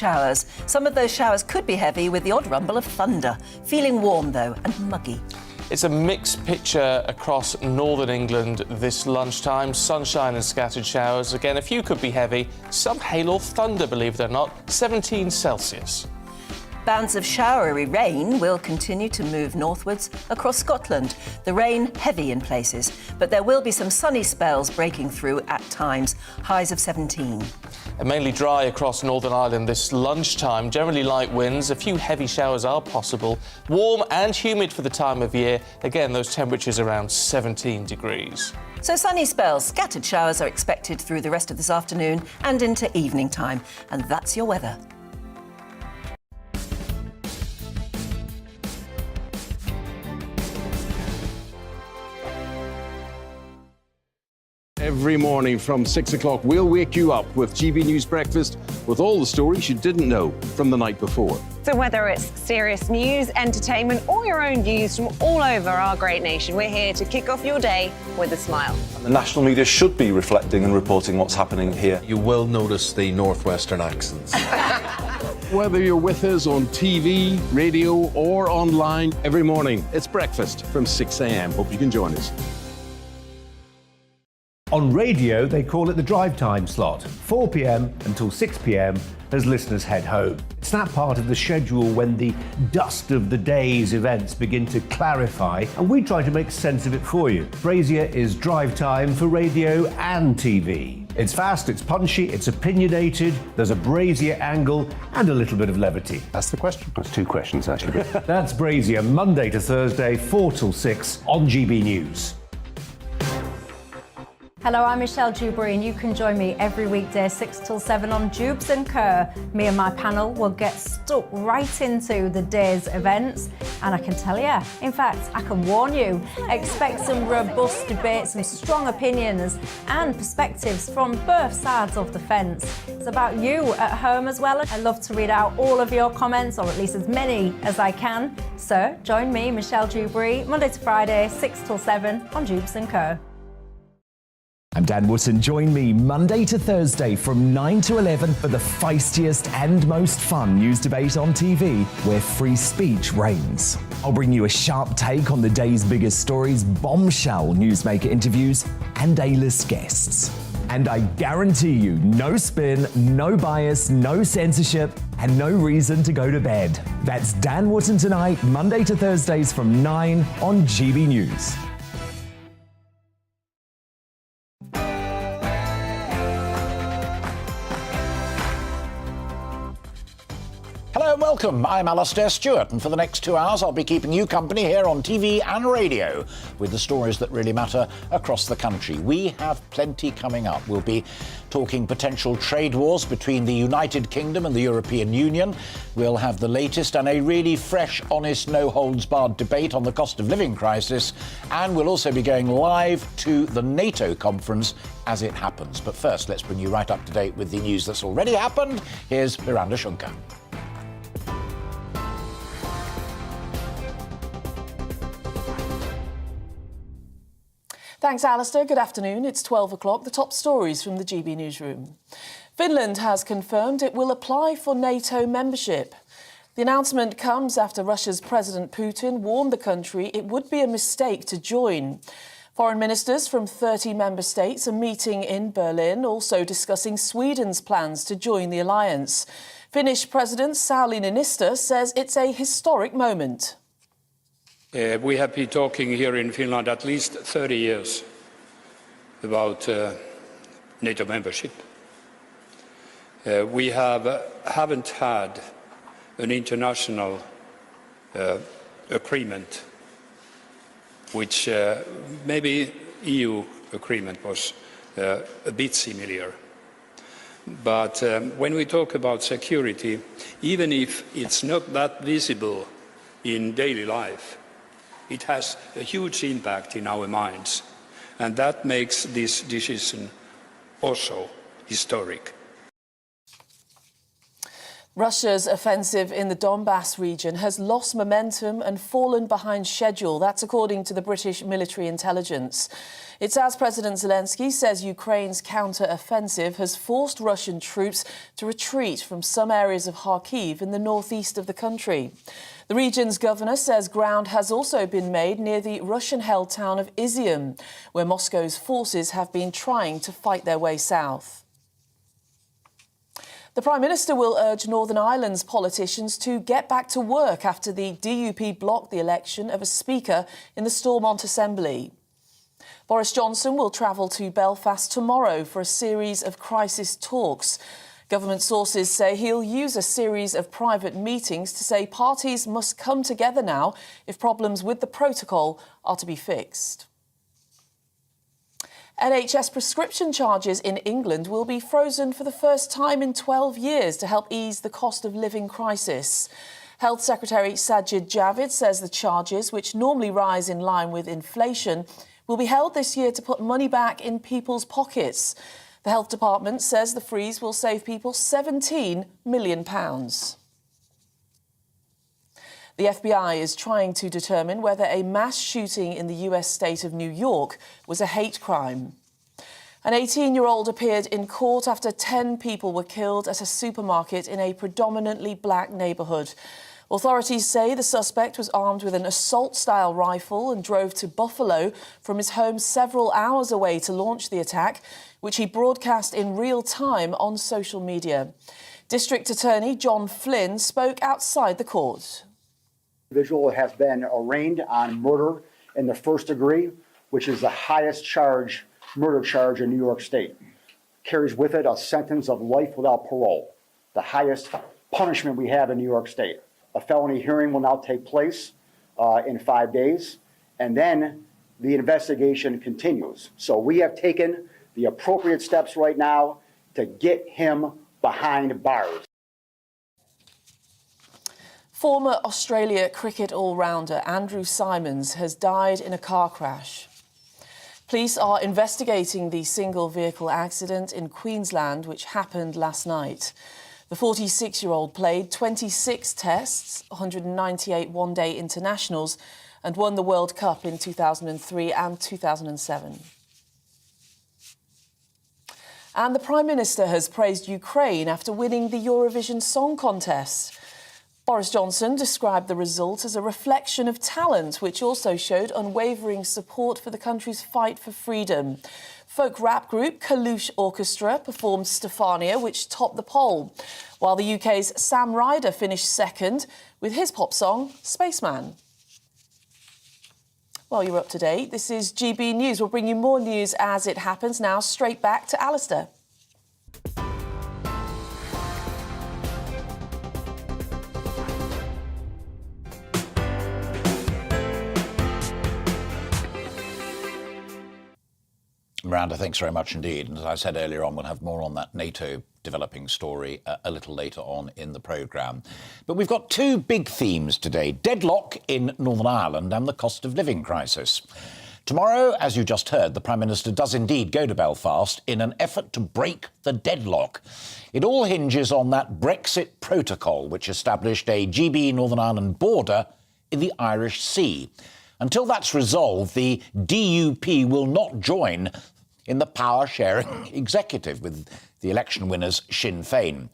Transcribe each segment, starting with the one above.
Showers. Some of those showers could be heavy with the odd rumble of thunder. Feeling warm, though, and muggy. It's a mixed picture across northern England this lunchtime. Sunshine and scattered showers. Again, a few could be heavy. Some hail or thunder, believe it or not. 17 Celsius. Bands of showery rain will continue to move northwards across Scotland. The rain heavy in places, but there will be some sunny spells breaking through at times. Highs of 17. And mainly dry across Northern Ireland this lunchtime. Generally light winds. A few heavy showers are possible. Warm and humid for the time of year. Again, those temperatures around 17 degrees. So sunny spells, scattered showers are expected through the rest of this afternoon and into evening time. And that's your weather. Every morning from 6 o'clock, we'll wake you up with GB News Breakfast with all the stories you didn't know from the night before. So whether it's serious news, entertainment, or your own views from all over our great nation, we're here to kick off your day with a smile. And the national media should be reflecting and reporting what's happening here. You will notice the northwestern accents. Whether you're with us on TV, radio, or online, every morning, it's breakfast from 6 a.m. Hope you can join us. On radio, they call it the drive time slot, 4 p.m. until 6 p.m. as listeners head home. It's that part of the schedule when the dust of the day's events begin to clarify, and we try to make sense of it for you. Brazier is drive time for radio and TV. It's fast, it's punchy, it's opinionated, there's a Brazier angle and a little bit of levity. That's the question. That's two questions, actually. That's Brazier, Monday to Thursday, 4 till 6 on GB News. Hello, I'm Michelle Dewberry, and you can join me every weekday 6 till 7 on Jubes and Kerr. Me and my panel will get stuck right into the day's events, and I can tell you, in fact, I can warn you, expect some robust debates, some strong opinions and perspectives from both sides of the fence. It's about you at home as well. I love to read out all of your comments, or at least as many as I can. So join me, Michelle Dewberry, Monday to Friday, 6 till 7 on Jubes and Kerr. I'm Dan Wootton. Join me Monday to Thursday from 9 to 11 for the feistiest and most fun news debate on TV, where free speech reigns. I'll bring you a sharp take on the day's biggest stories, bombshell newsmaker interviews, and A-list guests. And I guarantee you, no spin, no bias, no censorship, and no reason to go to bed. That's Dan Wootton tonight, Monday to Thursdays from 9 on GB News. Hello and welcome. I'm Alastair Stewart, and for the next 2 hours I'll be keeping you company here on TV and radio with the stories that really matter across the country. We have plenty coming up. We'll be talking potential trade wars between the United Kingdom and the European Union. We'll have the latest and a really fresh, honest, no-holds-barred debate on the cost of living crisis, and we'll also be going live to the NATO conference as it happens. But first, let's bring you right up to date with the news that's already happened. Here's Miranda Shunka. Thanks, Alistair. Good afternoon. It's 12 o'clock. The top stories from the GB newsroom. Finland has confirmed it will apply for NATO membership. The announcement comes after Russia's President Putin warned the country it would be a mistake to join. Foreign ministers from 30 member states are meeting in Berlin, also discussing Sweden's plans to join the alliance. Finnish President Sauli Niinistö says it's a historic moment. We have been talking here in Finland at least 30 years about NATO membership. We haven't had an international agreement, which maybe EU agreement was a bit similar. But when we talk about security, even if it's not that visible in daily life, it has a huge impact in our minds, and that makes this decision also historic. Russia's offensive in the Donbass region has lost momentum and fallen behind schedule. That's according to the British military intelligence. It's as President Zelensky says Ukraine's counter-offensive has forced Russian troops to retreat from some areas of Kharkiv in the northeast of the country. The region's governor says ground has also been made near the Russian-held town of Izium, where Moscow's forces have been trying to fight their way south. The Prime Minister will urge Northern Ireland's politicians to get back to work after the DUP blocked the election of a Speaker in the Stormont Assembly. Boris Johnson will travel to Belfast tomorrow for a series of crisis talks. Government sources say he'll use a series of private meetings to say parties must come together now if problems with the protocol are to be fixed. NHS prescription charges in England will be frozen for the first time in 12 years to help ease the cost of living crisis. Health Secretary Sajid Javid says the charges, which normally rise in line with inflation, will be held this year to put money back in people's pockets. The Health Department says the freeze will save people £17 million. The FBI is trying to determine whether a mass shooting in the US state of New York was a hate crime. An 18-year-old appeared in court after 10 people were killed at a supermarket in a predominantly black neighbourhood. Authorities say the suspect was armed with an assault-style rifle and drove to Buffalo from his home several hours away to launch the attack, which he broadcast in real time on social media. District Attorney John Flynn spoke outside the court. The individual has been arraigned on murder in the first degree, which is the highest murder charge in New York State. Carries with it a sentence of life without parole, the highest punishment we have in New York State. A felony hearing will now take place in 5 days, and then the investigation continues. So we have taken the appropriate steps right now to get him behind bars. Former Australia cricket all-rounder Andrew Symonds has died in a car crash. Police are investigating the single-vehicle accident in Queensland, which happened last night. The 46-year-old played 26 tests, 198 one-day internationals, and won the World Cup in 2003 and 2007. And the Prime Minister has praised Ukraine after winning the Eurovision Song Contest. Boris Johnson described the result as a reflection of talent, which also showed unwavering support for the country's fight for freedom. Folk rap group Kalush Orchestra performed Stefania, which topped the poll, while the UK's Sam Ryder finished second with his pop song, Spaceman. Well, you're up to date. This is GB News. We'll bring you more news as it happens. Now, straight back to Alistair. Miranda, thanks very much indeed. And as I said earlier on, we'll have more on that NATO developing story a little later on in the programme. But we've got two big themes today: deadlock in Northern Ireland and the cost of living crisis. Tomorrow, as you just heard, the Prime Minister does indeed go to Belfast in an effort to break the deadlock. It all hinges on that Brexit protocol, which established a GB Northern Ireland border in the Irish Sea. Until that's resolved, the DUP will not join in the power-sharing executive with the election winners Sinn Féin.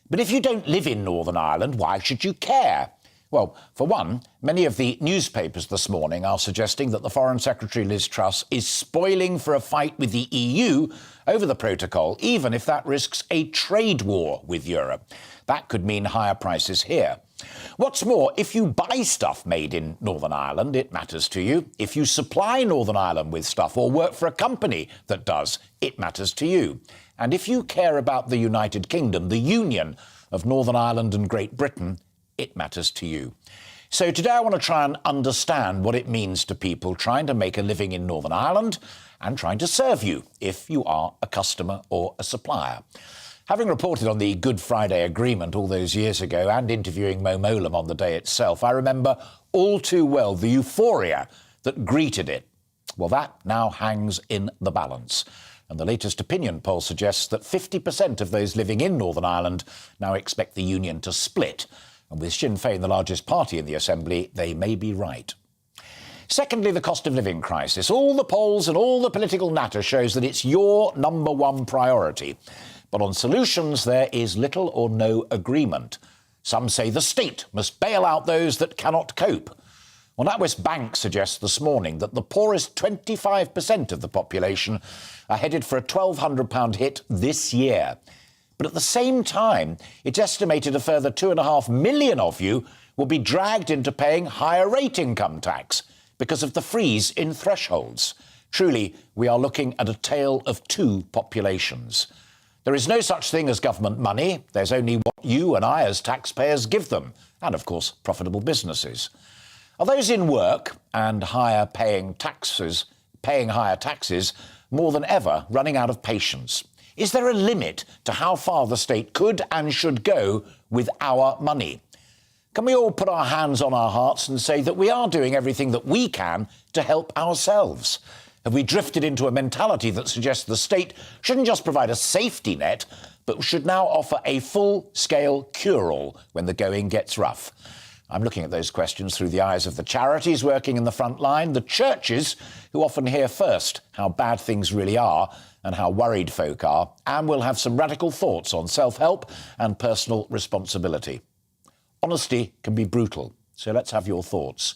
But if you don't live in Northern Ireland, why should you care? Well, for one, many of the newspapers this morning are suggesting that the Foreign Secretary Liz Truss is spoiling for a fight with the EU over the protocol, even if that risks a trade war with Europe. That could mean higher prices here. What's more, if you buy stuff made in Northern Ireland, it matters to you. If you supply Northern Ireland with stuff or work for a company that does, it matters to you. And if you care about the United Kingdom, the union of Northern Ireland and Great Britain, it matters to you. So today I want to try and understand what it means to people trying to make a living in Northern Ireland and trying to serve you if you are a customer or a supplier. Having reported on the Good Friday Agreement all those years ago and interviewing Mo Mowlam on the day itself, I remember all too well the euphoria that greeted it. Well, that now hangs in the balance. And the latest opinion poll suggests that 50% of those living in Northern Ireland now expect the union to split. And with Sinn Féin the largest party in the Assembly, they may be right. Secondly, the cost of living crisis. All the polls and all the political natter shows that it's your number one priority. But on solutions, there is little or no agreement. Some say the state must bail out those that cannot cope. Well, NatWest Bank suggests this morning that the poorest 25% of the population are headed for a £1,200 hit this year. But at the same time, it's estimated a further 2.5 million of you will be dragged into paying higher rate income tax because of the freeze in thresholds. Truly, we are looking at a tale of two populations. There is no such thing as government money. There's only what you and I as taxpayers give them, and of course, profitable businesses. Are those in work and paying higher taxes more than ever running out of patience? Is there a limit to how far the state could and should go with our money? Can we all put our hands on our hearts and say that we are doing everything that we can to help ourselves? Have we drifted into a mentality that suggests the state shouldn't just provide a safety net, but should now offer a full-scale cure-all when the going gets rough? I'm looking at those questions through the eyes of the charities working in the front line, the churches who often hear first how bad things really are and how worried folk are, and we'll have some radical thoughts on self-help and personal responsibility. Honesty can be brutal, so let's have your thoughts.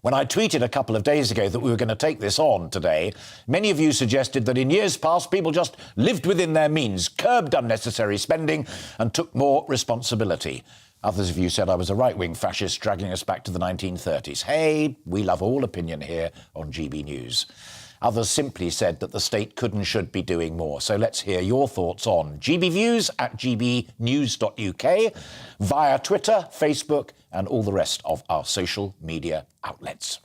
When I tweeted a couple of days ago that we were going to take this on today, many of you suggested that in years past people just lived within their means, curbed unnecessary spending and took more responsibility. Others of you said I was a right-wing fascist dragging us back to the 1930s. Hey, we love all opinion here on GB News. Others simply said that the state could and should be doing more. So let's hear your thoughts on GB Views at gbnews.uk, via Twitter, Facebook, and all the rest of our social media outlets.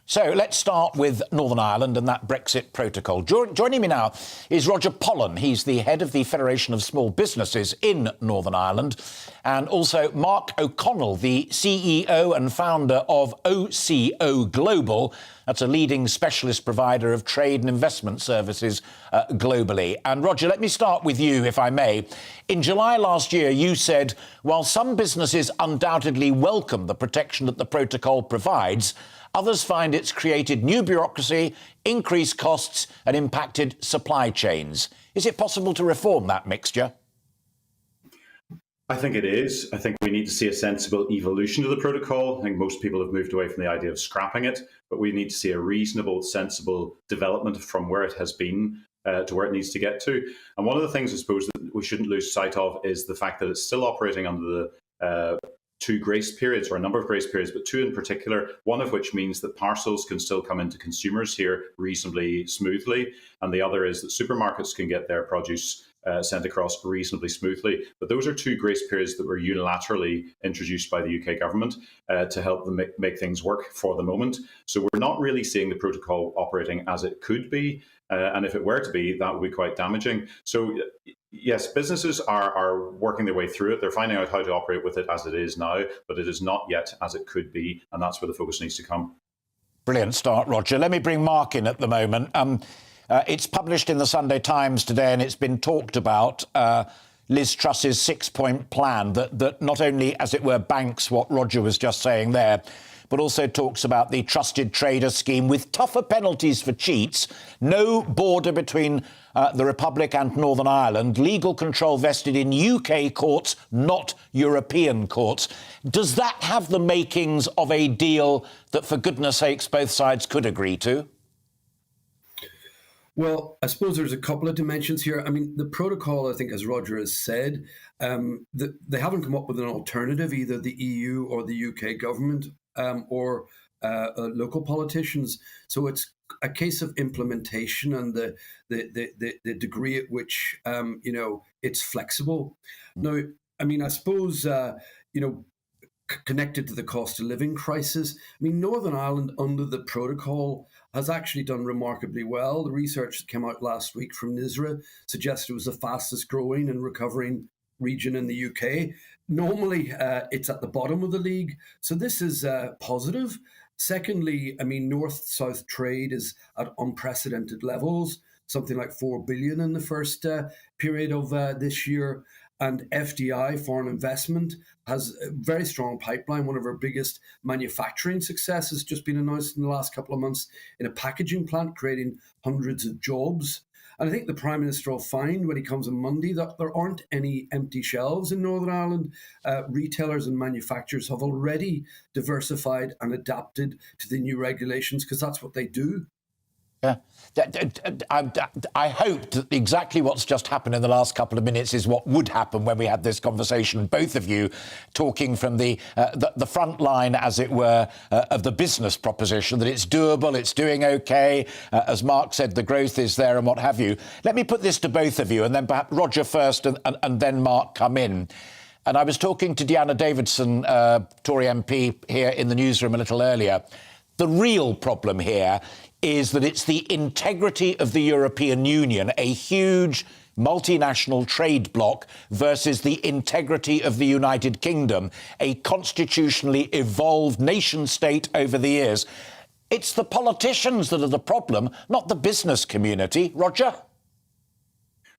So let's start with Northern Ireland and that Brexit protocol. Joining me now is Roger Pollen. He's the head of the Federation of Small Businesses in Northern Ireland, and also Mark O'Connell, the CEO and founder of OCO Global. That's a leading specialist provider of trade and investment services globally. And Roger, let me start with you, if I may. In July last year, you said, while some businesses undoubtedly welcome the protection that the protocol provides, others find it's created new bureaucracy, increased costs and impacted supply chains. Is it possible to reform that mixture? I think it is. I think we need to see a sensible evolution to the protocol. I think most people have moved away from the idea of scrapping it, but we need to see a reasonable, sensible development from where it has been to where it needs to get to. And one of the things, I suppose, that we shouldn't lose sight of is the fact that it's still operating under the two grace periods, or a number of grace periods, but two in particular, one of which means that parcels can still come into consumers here reasonably smoothly, and the other is that supermarkets can get their produce sent across reasonably smoothly. But those are two grace periods that were unilaterally introduced by the UK government to help them make things work for the moment. So we're not really seeing the protocol operating as it could be. And if it were to be, that would be quite damaging. So yes, businesses are working their way through it. They're finding out how to operate with it as it is now, but it is not yet as it could be. And that's where the focus needs to come. Brilliant start, Roger. Let me bring Mark in at the moment. It's published in the Sunday Times today, and it's been talked about, Liz Truss's 6-point plan that not only, as it were, banks what Roger was just saying there, but also talks about the trusted trader scheme with tougher penalties for cheats, no border between the Republic and Northern Ireland, legal control vested in UK courts, not European courts. Does that have the makings of a deal that, for goodness sakes, both sides could agree to? Well, I suppose there's a couple of dimensions here. I mean, the protocol, I think, as Roger has said, they haven't come up with an alternative, either the EU or the UK government or local politicians. So it's a case of implementation and the degree at which, it's flexible. Now, I mean, I suppose, connected to the cost of living crisis, I mean, Northern Ireland under the protocol has actually done remarkably well. The research that came out last week from NISRA suggested it was the fastest growing and recovering region in the UK. Normally, it's at the bottom of the league. So this is positive. Secondly, I mean, north-south trade is at unprecedented levels, something like 4 billion in the first period of this year. And FDI, foreign investment, has a very strong pipeline. One of our biggest manufacturing successes has just been announced in the last couple of months in a packaging plant, creating hundreds of jobs. And I think the Prime Minister will find when he comes on Monday that there aren't any empty shelves in Northern Ireland. Retailers and manufacturers have already diversified and adapted to the new regulations because that's what they do. Yeah. I hope that exactly what's just happened in the last couple of minutes is what would happen when we had this conversation, both of you talking from the front line, as it were, of the business proposition, that it's doable, it's doing OK. As Mark said, the growth is there and what have you. Let me put this to both of you, and then perhaps Roger first and then Mark come in. And I was talking to Deanna Davidson, Tory MP, here in the newsroom a little earlier. The real problem here is that it's the integrity of the European Union, a huge multinational trade bloc, versus the integrity of the United Kingdom, a constitutionally evolved nation-state over the years. It's the politicians that are the problem, not the business community. Roger?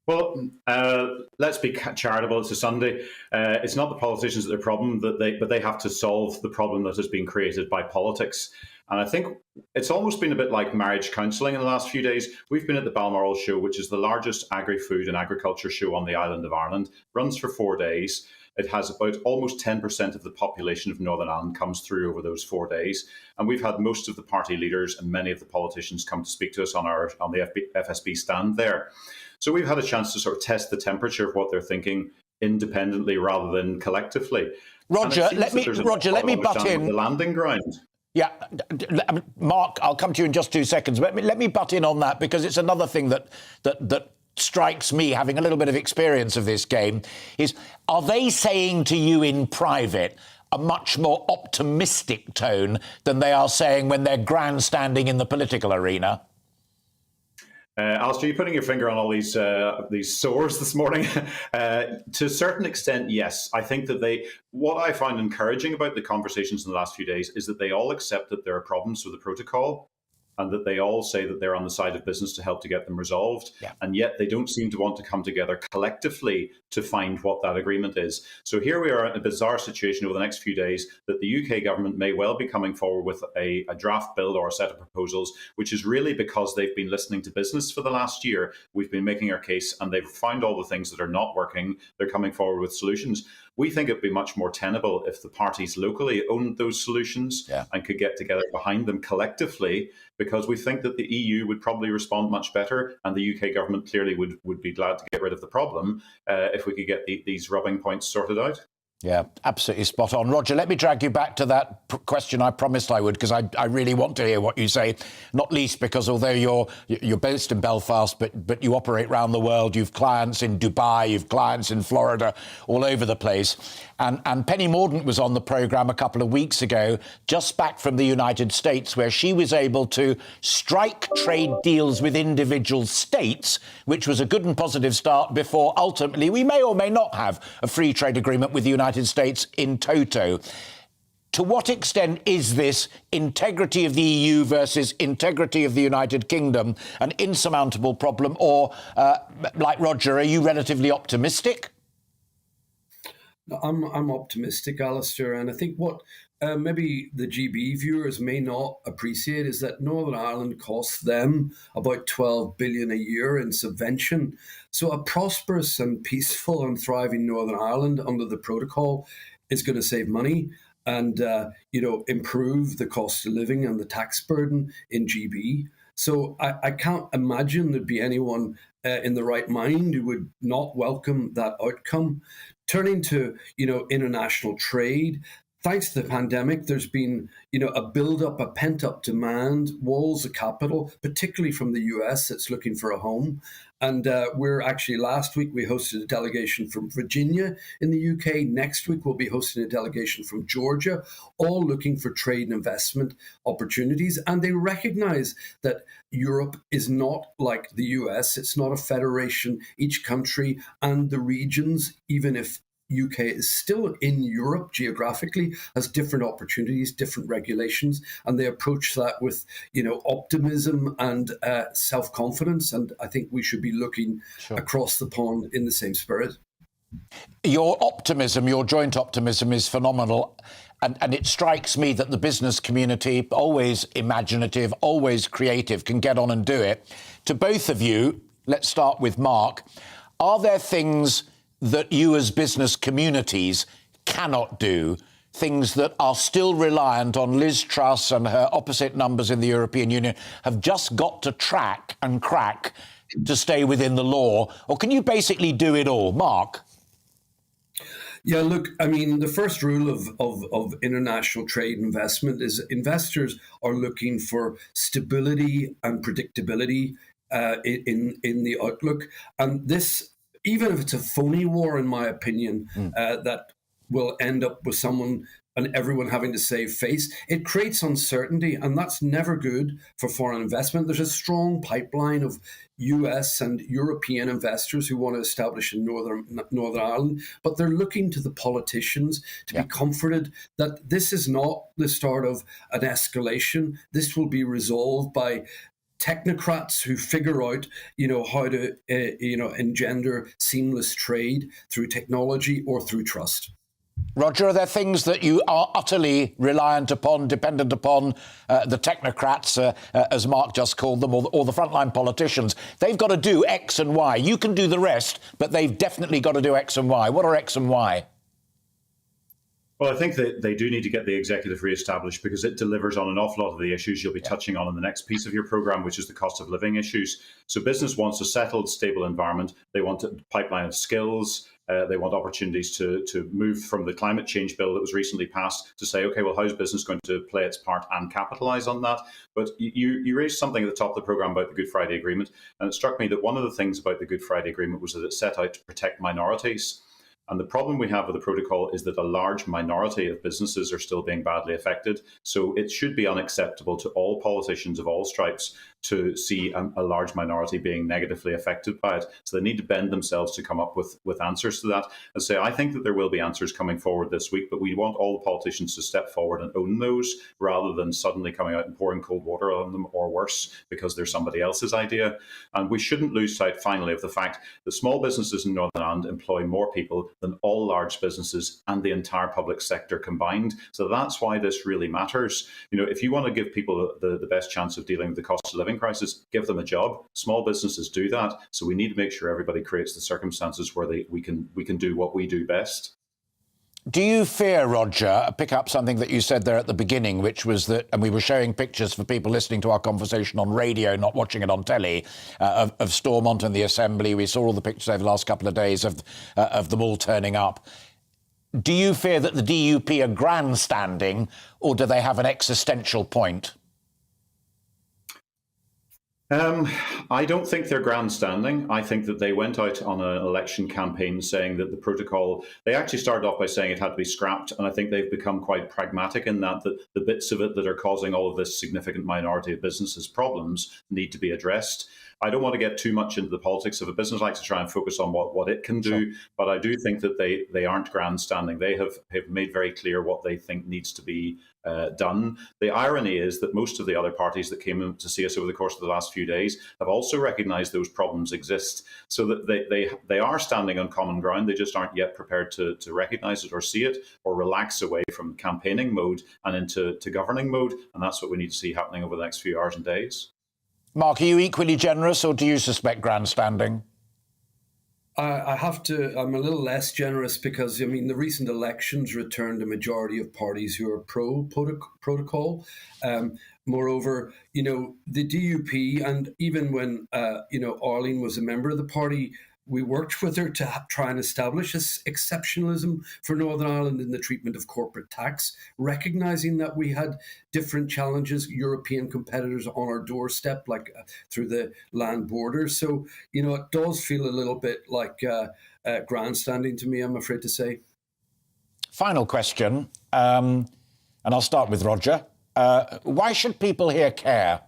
Well, let's be charitable. It's a Sunday. It's not the politicians that are the problem, but they have to solve the problem that has been created by politics. And I think it's almost been a bit like marriage counselling in the last few days. We've been at the Balmoral Show, which is the largest agri-food and agriculture show on the island of Ireland. Runs for 4 days. It has about almost 10% of the population of Northern Ireland comes through over those 4 days. And we've had most of the party leaders and many of the politicians come to speak to us on the FSB stand there. So we've had a chance to sort of test the temperature of what they're thinking independently rather than collectively. Roger, let me butt in. The landing ground. Yeah, Mark, I'll come to you in just 2 seconds. But let me butt in on that, because it's another thing that strikes me, having a little bit of experience of this game, is are they saying to you in private a much more optimistic tone than they are saying when they're grandstanding in the political arena? Alistair, you're putting your finger on all these sores this morning. To a certain extent, yes. I think that what I find encouraging about the conversations in the last few days is that they all accept that there are problems with the protocol, and that they all say that they're on the side of business to help to get them resolved. Yeah. And yet they don't seem to want to come together collectively to find what that agreement is. So here we are in a bizarre situation over the next few days that the UK government may well be coming forward with a draft bill or a set of proposals, which is really because they've been listening to business for the last year. We've been making our case and they've found all the things that are not working. They're coming forward with solutions. We think it'd be much more tenable if the parties locally owned those solutions and could get together behind them collectively, because we think that the EU would probably respond much better, and the UK government clearly would be glad to get rid of the problem if we could get these rubbing points sorted out. Yeah, absolutely spot on. Roger, let me drag you back to that question I promised I would, because I really want to hear what you say, not least because although you're based in Belfast, but you operate around the world, you've clients in Dubai, you've clients in Florida, all over the place. And Penny Mordaunt was on the programme a couple of weeks ago, just back from the United States, where she was able to strike trade deals with individual states, which was a good and positive start before ultimately we may or may not have a free trade agreement with the United States in toto. To what extent is this integrity of the EU versus integrity of the United Kingdom an insurmountable problem, or, like Roger, are you relatively optimistic? I'm optimistic, Alistair, and I think what maybe the GB viewers may not appreciate is that Northern Ireland costs them about 12 billion a year in subvention. So a prosperous and peaceful and thriving Northern Ireland under the protocol is going to save money and improve the cost of living and the tax burden in GB. So I can't imagine there'd be anyone in the right mind who would not welcome that outcome. Turning to international trade, thanks to the pandemic, there's been a build-up, a pent-up demand, walls of capital, particularly from the US that's looking for a home. And we're actually, last week, we hosted a delegation from Virginia in the UK. Next week, we'll be hosting a delegation from Georgia, all looking for trade and investment opportunities. And they recognize that Europe is not like the US. It's not a federation. Each country and the regions, even if UK is still in Europe geographically, has different opportunities, different regulations, and they approach that with, optimism and self-confidence. And I think we should be looking across the pond in the same spirit. Your optimism, your joint optimism is phenomenal. And it strikes me that the business community, always imaginative, always creative, can get on and do it. To both of you, let's start with Mark. Are there things that you as business communities cannot do, things that are still reliant on Liz Truss and her opposite numbers in the European Union have just got to track and crack to stay within the law? Or can you basically do it all? Mark? Yeah, look, I mean, the first rule of international trade investment is investors are looking for stability and predictability in the outlook. And this, even if it's a phony war, in my opinion, that will end up with someone and everyone having to save face, it creates uncertainty, and that's never good for foreign investment. There's a strong pipeline of US and European investors who want to establish in Northern Ireland, but they're looking to the politicians to be comforted that this is not the start of an escalation. This will be resolved by technocrats who figure out, how to, engender seamless trade through technology or through trust. Roger, are there things that you are utterly reliant upon, dependent upon the technocrats, as Mark just called them, or the frontline politicians? They've got to do X and Y. You can do the rest, but they've definitely got to do X and Y. What are X and Y? Well, I think that they do need to get the executive re-established because it delivers on an awful lot of the issues you'll be touching on in the next piece of your programme, which is the cost of living issues. So business wants a settled, stable environment. They want a pipeline of skills. They want opportunities to move from the climate change bill that was recently passed to say, OK, well, how's business going to play its part and capitalise on that? But you raised something at the top of the programme about the Good Friday Agreement. And it struck me that one of the things about the Good Friday Agreement was that it set out to protect minorities. And the problem we have with the protocol is that a large minority of businesses are still being badly affected. So it should be unacceptable to all politicians of all stripes to see a large minority being negatively affected by it. So they need to bend themselves to come up with answers to that. And say, I think that there will be answers coming forward this week, but we want all the politicians to step forward and own those rather than suddenly coming out and pouring cold water on them, or worse, because they're somebody else's idea. And we shouldn't lose sight, finally, of the fact that small businesses in Northern Ireland employ more people than all large businesses and the entire public sector combined. So that's why this really matters. If you want to give people the best chance of dealing with the cost of living crisis, give them a job. Small businesses do that. So we need to make sure everybody creates the circumstances where we can do what we do best. Do you fear, Roger, pick up something that you said there at the beginning, which was that, and we were showing pictures for people listening to our conversation on radio, not watching it on telly, of Stormont and the Assembly. We saw all the pictures over the last couple of days of them all turning up. Do you fear that the DUP are grandstanding, or do they have an existential point? I don't think they're grandstanding. I think that they went out on an election campaign saying that the protocol, they actually started off by saying it had to be scrapped. And I think they've become quite pragmatic in that the bits of it that are causing all of this significant minority of businesses problems need to be addressed. I don't want to get too much into the politics of a business. I like to try and focus on what it can do. But I do think that they aren't grandstanding. They have made very clear what they think needs to be done. The irony is that most of the other parties that came in to see us over the course of the last few days have also recognised those problems exist, so that they are standing on common ground. They just aren't yet prepared to recognise it or see it or relax away from campaigning mode and into governing mode. And that's what we need to see happening over the next few hours and days. Mark, are you equally generous, or do you suspect grandstanding? I'm a little less generous because, the recent elections returned a majority of parties who are pro-protocol. Moreover, the DUP, and even when, Arlene was a member of the party, we worked with her to try and establish this exceptionalism for Northern Ireland in the treatment of corporate tax, recognising that we had different challenges, European competitors on our doorstep, like through the land borders. So, it does feel a little bit like grandstanding to me, I'm afraid to say. Final question, and I'll start with Roger. Why should people here care?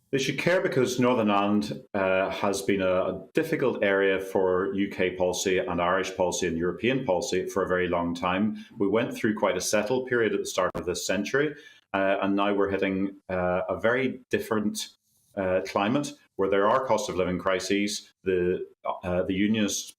They should care because Northern Ireland has been a difficult area for UK policy and Irish policy and European policy for a very long time. We went through quite a settled period at the start of this century, and now we're hitting a very different climate where there are cost of living crises, the unionist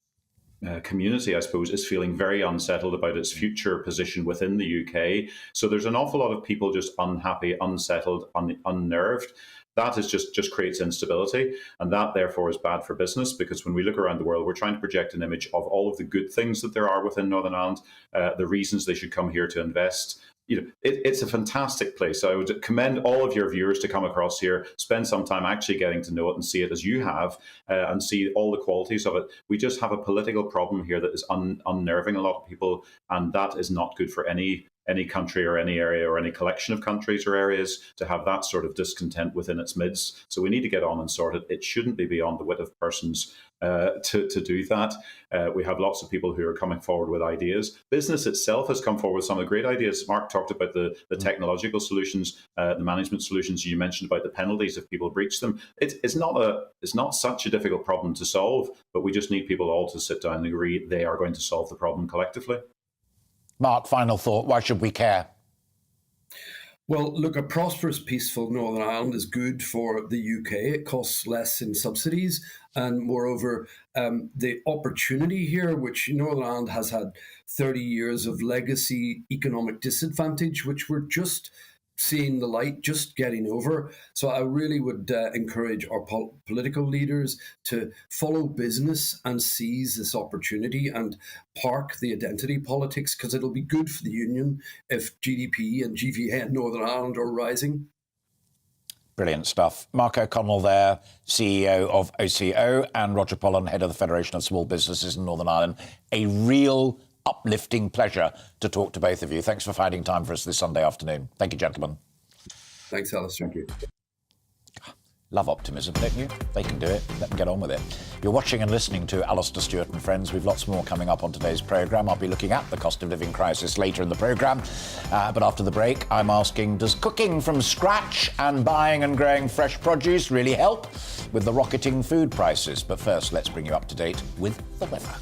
community, I suppose, is feeling very unsettled about its future position within the UK. So there's an awful lot of people just unhappy, unsettled, unnerved. That is just creates instability, and that therefore is bad for business, because when we look around the world, we're trying to project an image of all of the good things that there are within Northern Ireland, the reasons they should come here to invest. It's a fantastic place. I would commend all of your viewers to come across here, spend some time actually getting to know it and see it as you have, and see all the qualities of it. We just have a political problem here that is unnerving a lot of people, and that is not good for any country or any area or any collection of countries or areas to have that sort of discontent within its midst. So we need to get on and sort it. It shouldn't be beyond the wit of persons to do that. We have lots of people who are coming forward with ideas. Business itself has come forward with some of the great ideas. Mark talked about the technological solutions, the management solutions. You mentioned about the penalties if people breach them. It's not such a difficult problem to solve, but we just need people all to sit down and agree they are going to solve the problem collectively. Mark, final thought. Why should we care? Well, look, a prosperous, peaceful Northern Ireland is good for the UK. It costs less in subsidies. And moreover, the opportunity here, which Northern Ireland has had 30 years of legacy economic disadvantage, which we're just seeing the light, just getting over. So I really would encourage our political leaders to follow business and seize this opportunity and park the identity politics, because it'll be good for the union if GDP and GVA in Northern Ireland are rising. Brilliant stuff. Mark O'Connell there, CEO of OCO, and Roger Pollen, head of the Federation of Small Businesses in Northern Ireland. A real uplifting pleasure to talk to both of you. Thanks for finding time for us this Sunday afternoon. Thank you, gentlemen. Thanks, Alistair. Thank you. Love optimism, don't you? They can do it. Let them get on with it. You're watching and listening to Alastair Stewart and Friends. We've lots more coming up on today's programme. I'll be looking at the cost of living crisis later in the programme. But after the break, I'm asking, does cooking from scratch and buying and growing fresh produce really help with the rocketing food prices? But first, let's bring you up to date with the weather.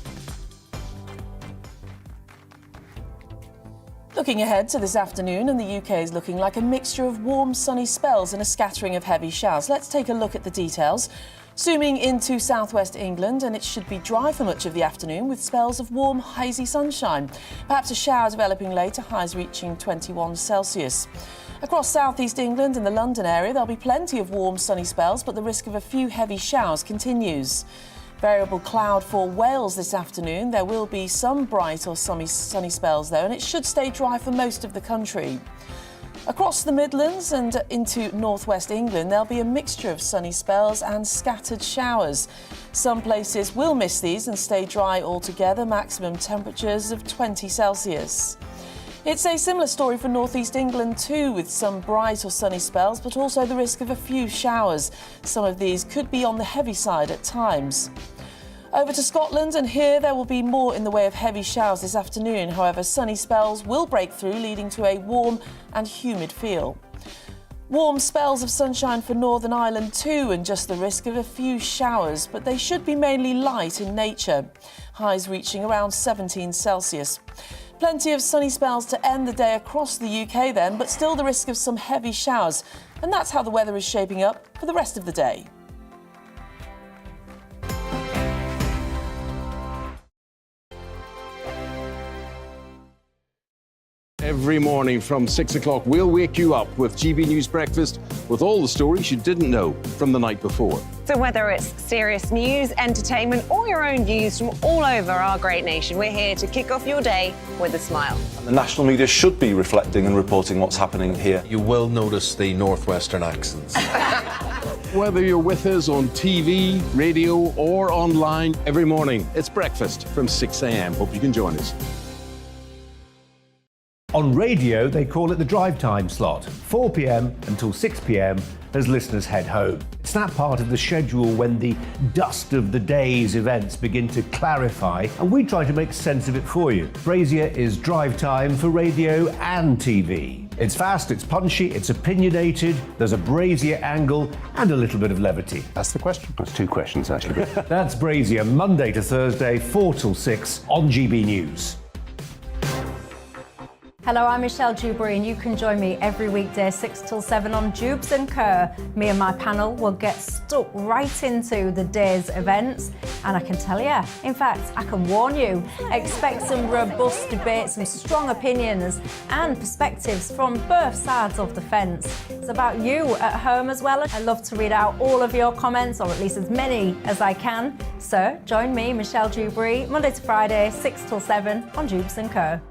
Looking ahead to this afternoon, and the UK is looking like a mixture of warm, sunny spells and a scattering of heavy showers. Let's take a look at the details. Zooming into southwest England, and it should be dry for much of the afternoon with spells of warm, hazy sunshine. Perhaps a shower developing later, highs reaching 21 Celsius. Across southeast England and the London area, there'll be plenty of warm, sunny spells, but the risk of a few heavy showers continues. Variable cloud for Wales this afternoon. There will be some bright or sunny spells though, and it should stay dry for most of the country. Across the Midlands and into northwest England, there'll be a mixture of sunny spells and scattered showers. Some places will miss these and stay dry altogether, maximum temperatures of 20 Celsius. It's a similar story for northeast England too, with some bright or sunny spells, but also the risk of a few showers. Some of these could be on the heavy side at times. Over to Scotland, and here there will be more in the way of heavy showers this afternoon. However, sunny spells will break through, leading to a warm and humid feel. Warm spells of sunshine for Northern Ireland too, and just the risk of a few showers, but they should be mainly light in nature. Highs reaching around 17 Celsius. Plenty of sunny spells to end the day across the UK then, but still the risk of some heavy showers. And that's how the weather is shaping up for the rest of the day. Every morning from 6 o'clock, we'll wake you up with GB News Breakfast with all the stories you didn't know from the night before. So whether it's serious news, entertainment, or your own views from all over our great nation, we're here to kick off your day with a smile. The national media should be reflecting and reporting what's happening here. You will notice the northwestern accents. Whether you're with us on TV, radio, or online, every morning, it's breakfast from 6 a.m. Hope you can join us. On radio, they call it the drive time slot, 4 p.m. until 6 p.m. as listeners head home. It's that part of the schedule when the dust of the day's events begin to clarify, and we try to make sense of it for you. Brazier is drive time for radio and TV. It's fast, it's punchy, it's opinionated, there's a Brazier angle and a little bit of levity. That's the question. That's two questions, actually. That's Brazier, Monday to Thursday, 4 till 6 on GB News. Hello, I'm Michelle Dewberry, and you can join me every weekday 6 till 7 on Jubes and Kerr. Me and my panel will get stuck right into the day's events, and I can tell you, in fact, I can warn you, expect some robust debates, some strong opinions and perspectives from both sides of the fence. It's about you at home as well. I love to read out all of your comments, or at least as many as I can. So join me, Michelle Dewberry, Monday to Friday, 6 till 7 on Jubes and Kerr.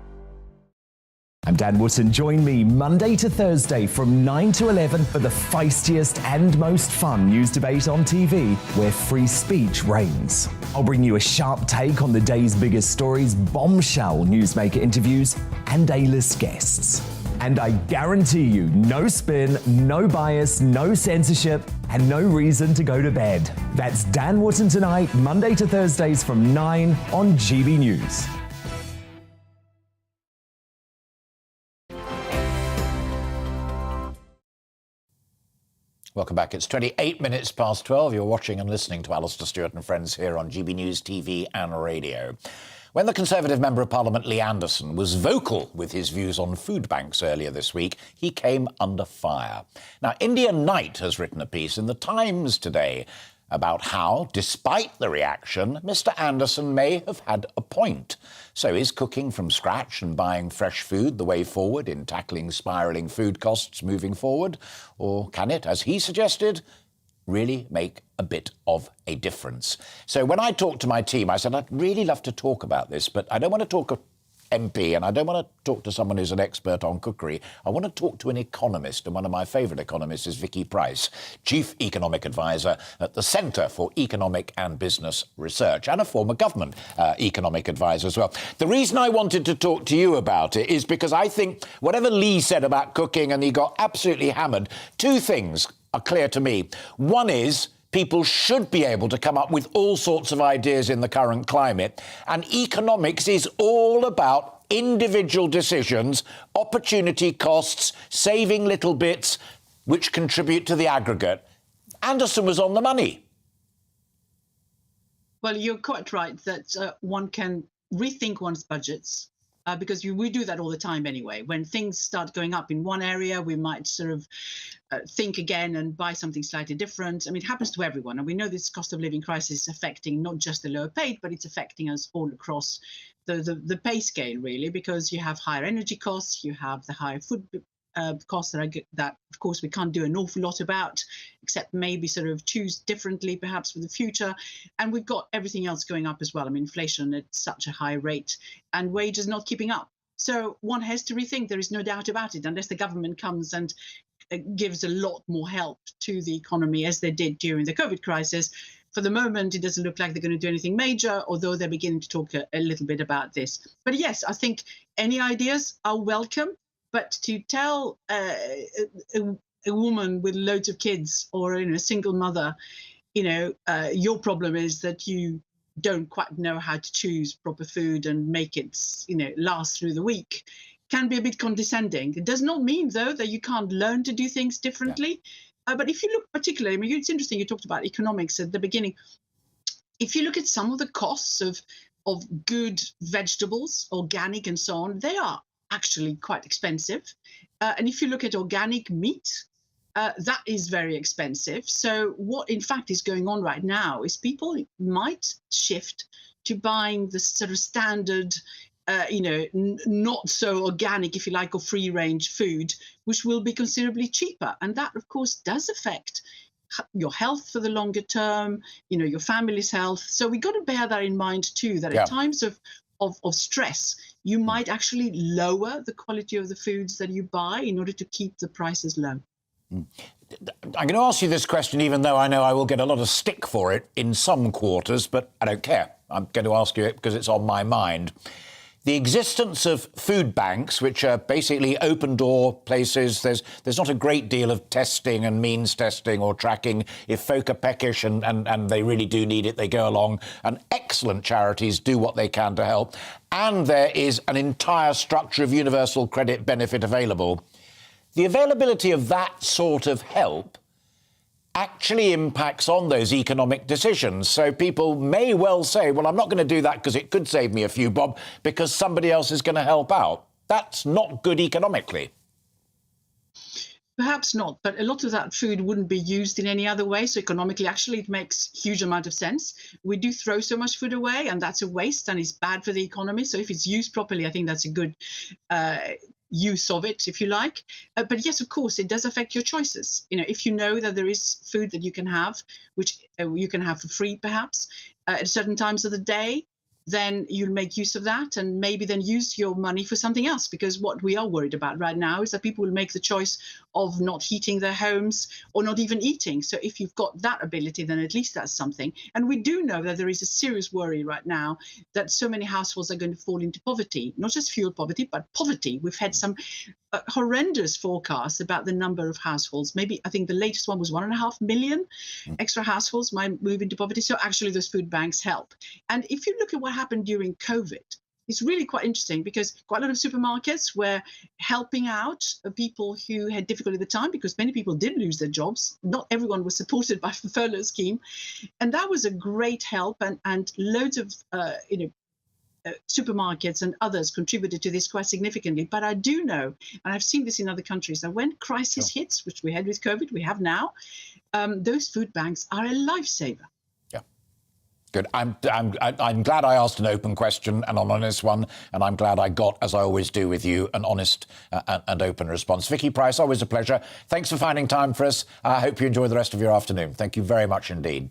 I'm Dan Wootton. Join me Monday to Thursday from 9 to 11 for the feistiest and most fun news debate on TV, where free speech reigns. I'll bring you a sharp take on the day's biggest stories, bombshell newsmaker interviews, and A-list guests. And I guarantee you, no spin, no bias, no censorship, and no reason to go to bed. That's Dan Wootton tonight, Monday to Thursdays from 9 on GB News. Welcome back. It's 28 minutes past 12. You're watching and listening to Alastair Stewart and Friends here on GB News TV and radio. When the Conservative Member of Parliament Lee Anderson was vocal with his views on food banks earlier this week, he came under fire. Now, India Knight has written a piece in The Times today about how, despite the reaction, Mr Anderson may have had a point. So is cooking from scratch and buying fresh food the way forward in tackling spiralling food costs moving forward? Or can it, as he suggested, really make a bit of a difference? So when I talked to my team, I said, I'd really love to talk about this, but I don't want to talk to MP and I don't want to talk to someone who's an expert on cookery. I want to talk to an economist, and one of my favourite economists is Vicky Price, Chief Economic Advisor at the Centre for Economic and Business Research, and a former government economic advisor as well. The reason I wanted to talk to you about it is because I think whatever Lee said about cooking, and he got absolutely hammered, two things are clear to me. One is people should be able to come up with all sorts of ideas in the current climate. And economics is all about individual decisions, opportunity costs, saving little bits, which contribute to the aggregate. Anderson was on the money. Well, you're quite right that one can rethink one's budgets. Because we do that all the time anyway. When things start going up in one area, we might sort of think again and buy something slightly different. I mean, it happens to everyone. And we know this cost of living crisis is affecting not just the lower paid, but it's affecting us all across the pay scale, really, because you have higher energy costs, you have the higher food costs that, of course, we can't do an awful lot about, except maybe sort of choose differently, perhaps, for the future. And we've got everything else going up as well. I mean, inflation at such a high rate and wages not keeping up. So one has to rethink. There is no doubt about it, unless the government comes and gives a lot more help to the economy, as they did during the COVID crisis. For the moment, it doesn't look like they're going to do anything major, although they're beginning to talk a little bit about this. But yes, I think any ideas are welcome. But to tell a woman with loads of kids, or a single mother, your problem is that you don't quite know how to choose proper food and make it, last through the week, can be a bit condescending. It does not mean, though, that you can't learn to do things differently. Yeah. But if you look particularly, I mean, it's interesting, you talked about economics at the beginning. If you look at some of the costs of good vegetables, organic and so on, they are actually quite expensive. And if you look at organic meat, that is very expensive. So what in fact is going on right now is people might shift to buying the sort of standard, not so organic, if you like, or free range food, which will be considerably cheaper. And that, of course, does affect your health for the longer term, your family's health. So we got to bear that in mind too, that at times of stress, you might actually lower the quality of the foods that you buy in order to keep the prices low. I'm going to ask you this question, even though I know I will get a lot of stick for it in some quarters, but I don't care. I'm going to ask you it because it's on my mind. The existence of food banks, which are basically open-door places, there's not a great deal of testing and means testing or tracking. If folk are peckish and they really do need it, they go along, and excellent charities do what they can to help. And there is an entire structure of universal credit benefit available. The availability of that sort of help actually impacts on those economic decisions. So people may well say, well, I'm not going to do that because it could save me a few bob, because somebody else is going to help out. That's not good economically. Perhaps not, but a lot of that food wouldn't be used in any other way. So economically, actually, it makes a huge amount of sense. We do throw so much food away, and that's a waste, and it's bad for the economy. So if it's used properly, I think that's a good use of it, if you like. But yes, of course, it does affect your choices. You know, if you know that there is food that you can have, which you can have for free, perhaps, at certain times of the day, then you'll make use of that and maybe then use your money for something else. Because what we are worried about right now is that people will make the choice of not heating their homes or not even eating. So if you've got that ability, then at least that's something. And we do know that there is a serious worry right now that so many households are going to fall into poverty, not just fuel poverty, but poverty. We've had some horrendous forecasts about the number of households. Maybe I think the latest one was 1.5 million extra households might move into poverty. So actually those food banks help. And if you look at what happened during COVID, it's really quite interesting because quite a lot of supermarkets were helping out people who had difficulty at the time because many people did lose their jobs. Not everyone was supported by the furlough scheme. And that was a great help, and loads of supermarkets and others contributed to this quite significantly. But I do know, and I've seen this in other countries, that when crisis hits, which we had with COVID, we have now, those food banks are a lifesaver. Good. I'm glad I asked an open question and an honest one, and I'm glad I got, as I always do with you, an honest and open response. Vicky Price, always a pleasure. Thanks for finding time for us. I hope you enjoy the rest of your afternoon. Thank you very much indeed.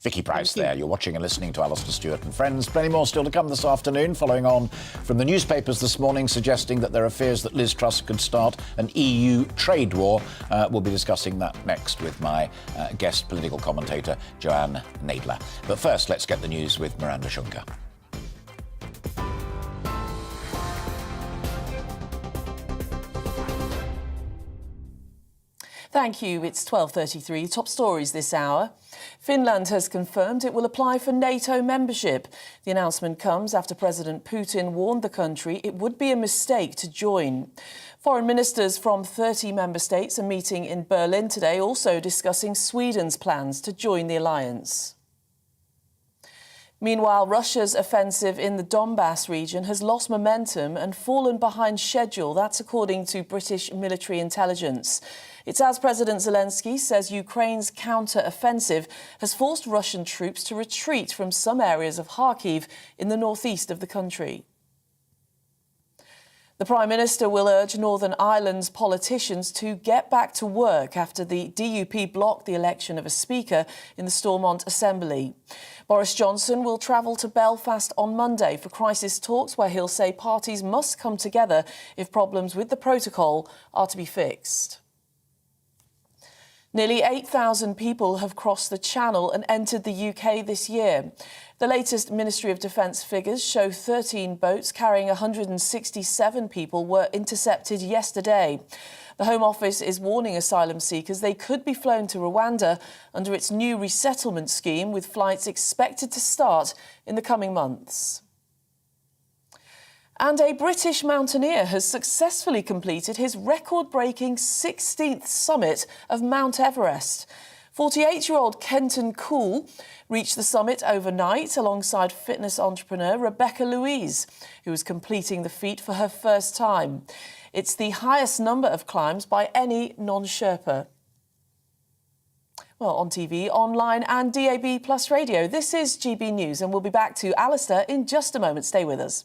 Vicky Price there. You're watching and listening to Alastair Stewart and Friends. Plenty more still to come this afternoon, following on from the newspapers this morning suggesting that there are fears that Liz Truss could start an EU trade war. We'll be discussing that next with my guest political commentator, Joanne Nadler. But first, let's get the news with Miranda Shunka. Thank you. It's 12:33. Top stories this hour. Finland has confirmed it will apply for NATO membership. The announcement comes after President Putin warned the country it would be a mistake to join. Foreign ministers from 30 member states are meeting in Berlin today, also discussing Sweden's plans to join the alliance. Meanwhile, Russia's offensive in the Donbass region has lost momentum and fallen behind schedule. That's according to British military intelligence. It's as President Zelensky says Ukraine's counter-offensive has forced Russian troops to retreat from some areas of Kharkiv in the northeast of the country. The Prime Minister will urge Northern Ireland's politicians to get back to work after the DUP blocked the election of a Speaker in the Stormont Assembly. Boris Johnson will travel to Belfast on Monday for crisis talks where he'll say parties must come together if problems with the protocol are to be fixed. Nearly 8,000 people have crossed the Channel and entered the UK this year. The latest Ministry of Defence figures show 13 boats carrying 167 people were intercepted yesterday. The Home Office is warning asylum seekers they could be flown to Rwanda under its new resettlement scheme, with flights expected to start in the coming months. And a British mountaineer has successfully completed his record-breaking 16th summit of Mount Everest. 48-year-old Kenton Cool reached the summit overnight alongside fitness entrepreneur Rebecca Louise, who was completing the feat for her first time. It's the highest number of climbs by any non-Sherpa. Well, on TV, online and DAB Plus radio, this is GB News, and we'll be back to Alistair in just a moment. Stay with us.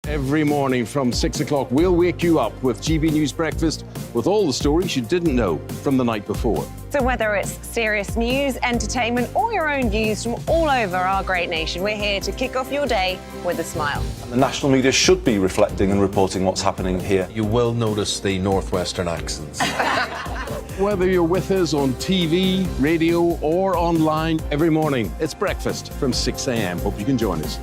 Every morning from 6 o'clock, we'll wake you up with GB News Breakfast with all the stories you didn't know from the night before. So whether it's serious news, entertainment, or your own views from all over our great nation, we're here to kick off your day with a smile. The national media should be reflecting and reporting what's happening here. You will notice the northwestern accents. Whether you're with us on TV, radio, or online, every morning, it's breakfast from 6 a.m. Hope you can join us.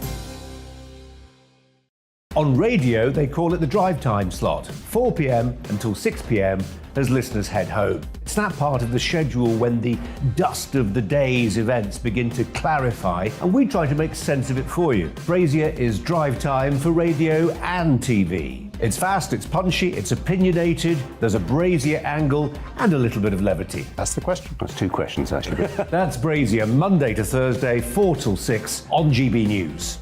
On radio, they call it the drive time slot, 4 p.m. until 6 p.m. as listeners head home. It's that part of the schedule when the dust of the day's events begin to clarify, and we try to make sense of it for you. Brazier is drive time for radio and TV. It's fast, it's punchy, it's opinionated, there's a Brazier angle and a little bit of levity. That's the question. That's two questions, actually. That's Brazier, Monday to Thursday, 4 till 6 on GB News.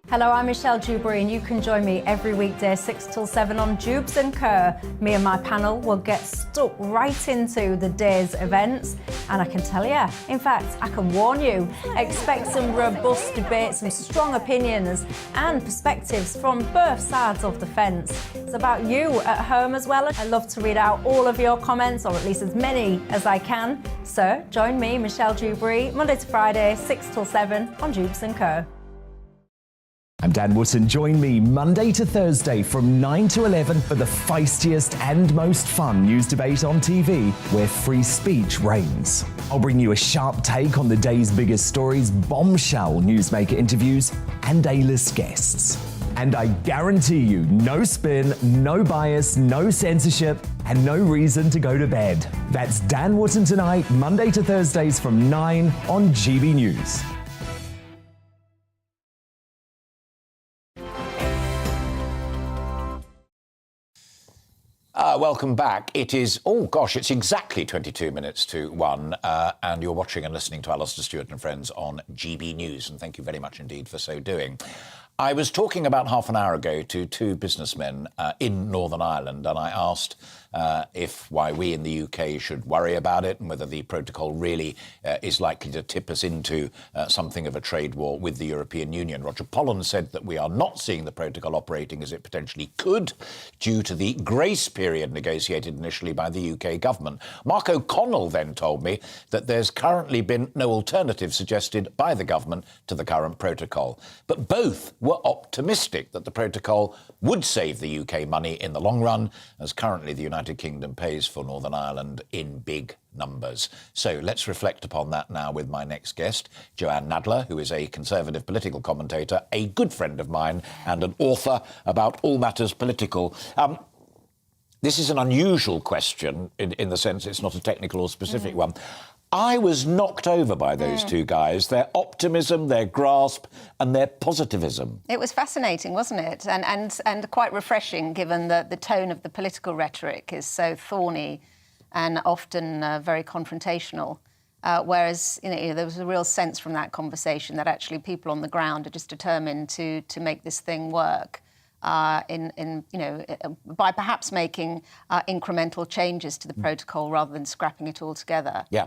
Hello, I'm Michelle Dewberry, and you can join me every weekday 6 till 7 on Jubes and Kerr. Me and my panel will get stuck right into the day's events, and I can tell you, in fact, I can warn you, expect some robust debates, some strong opinions and perspectives from both sides of the fence. It's about you at home as well. I love to read out all of your comments, or at least as many as I can. So join me, Michelle Dewberry, Monday to Friday, 6 till 7 on Jubes and Kerr. I'm Dan Wootton. Join me Monday to Thursday from 9 to 11 for the feistiest and most fun news debate on TV, where free speech reigns. I'll bring you a sharp take on the day's biggest stories, bombshell newsmaker interviews, and A-list guests. And I guarantee you, no spin, no bias, no censorship, and no reason to go to bed. That's Dan Wootton tonight, Monday to Thursdays from 9 on GB News. Welcome back. It is, it's exactly 22 minutes to 1, and you're watching and listening to Alastair Stewart and Friends on GB News, and thank you very much indeed for so doing. I was talking about half an hour ago to two businessmen in Northern Ireland, and I asked why we in the UK should worry about it and whether the protocol really is likely to tip us into something of a trade war with the European Union. Roger Pollan said that we are not seeing the protocol operating as it potentially could due to the grace period negotiated initially by the UK government. Mark O'Connell then told me that there's currently been no alternative suggested by the government to the current protocol. But both were optimistic that the protocol would save the UK money in the long run, as currently the United Kingdom pays for Northern Ireland in big numbers. So let's reflect upon that now with my next guest, Joanne Nadler, who is a Conservative political commentator, a good friend of mine, and an author about all matters political. This is an unusual question in the sense it's not a technical or specific one. I was knocked over by those two guys, their optimism, their grasp and their positivism. It was fascinating, wasn't it? And quite refreshing, given that the tone of the political rhetoric is so thorny and often very confrontational. Whereas there was a real sense from that conversation that actually people on the ground are just determined to make this thing work. By perhaps making incremental changes to the protocol rather than scrapping it altogether. Yeah.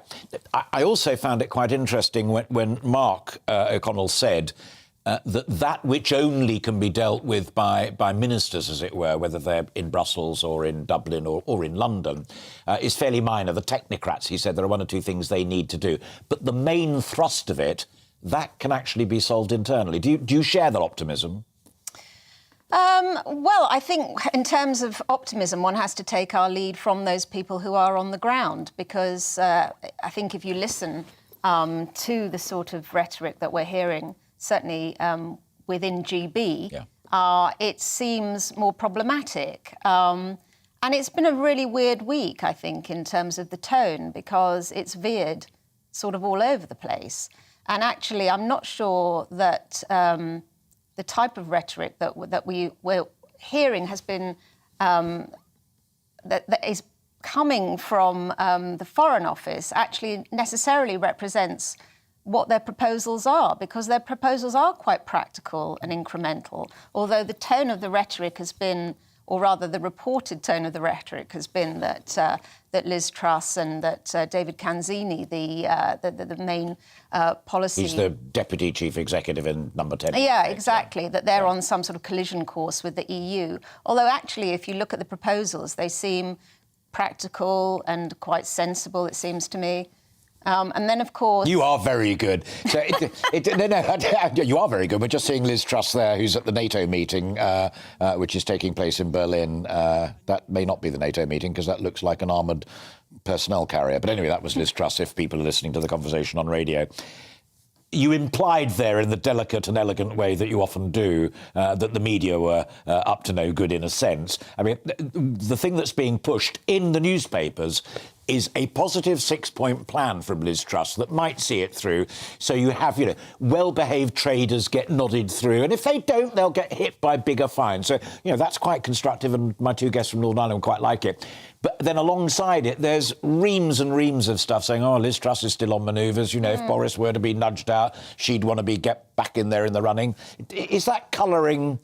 I also found it quite interesting when Mark O'Connell said that which only can be dealt with by ministers, as it were, whether they're in Brussels or in Dublin or in London, is fairly minor. The technocrats, he said, there are one or two things they need to do. But the main thrust of it, that can actually be solved internally. Do you share that optimism? Well, I think in terms of optimism, one has to take our lead from those people who are on the ground, because I think if you listen to the sort of rhetoric that we're hearing, certainly within GB, it seems more problematic. And it's been a really weird week, I think, in terms of the tone, because it's veered sort of all over the place. And actually, I'm not sure that the type of rhetoric that we're hearing has been that is coming from the Foreign Office actually necessarily represents what their proposals are, because their proposals are quite practical and incremental, although the tone of the rhetoric has been, or rather the reported tone of the rhetoric has been that Liz Truss and that David Canzini, the main policy... He's the Deputy Chief Executive in Number 10. Yeah, exactly, that they're on some sort of collision course with the EU. Although actually, if you look at the proposals, they seem practical and quite sensible, it seems to me. And then, of course... You are very good. So you are very good. We're just seeing Liz Truss there, who's at the NATO meeting, which is taking place in Berlin. That may not be the NATO meeting, because that looks like an armoured personnel carrier. But anyway, that was Liz Truss, if people are listening to the conversation on radio. You implied there, in the delicate and elegant way that you often do, that the media were up to no good, in a sense. I mean, the thing that's being pushed in the newspapers is a positive 6-point plan from Liz Truss that might see it through. So you have, well-behaved traders get nodded through, and if they don't, they'll get hit by bigger fines. So, that's quite constructive, and my two guests from Northern Ireland quite like it. But then alongside it, there's reams and reams of stuff saying, Liz Truss is still on manoeuvres. If Boris were to be nudged out, she'd want to get back in there in the running. Is that colouring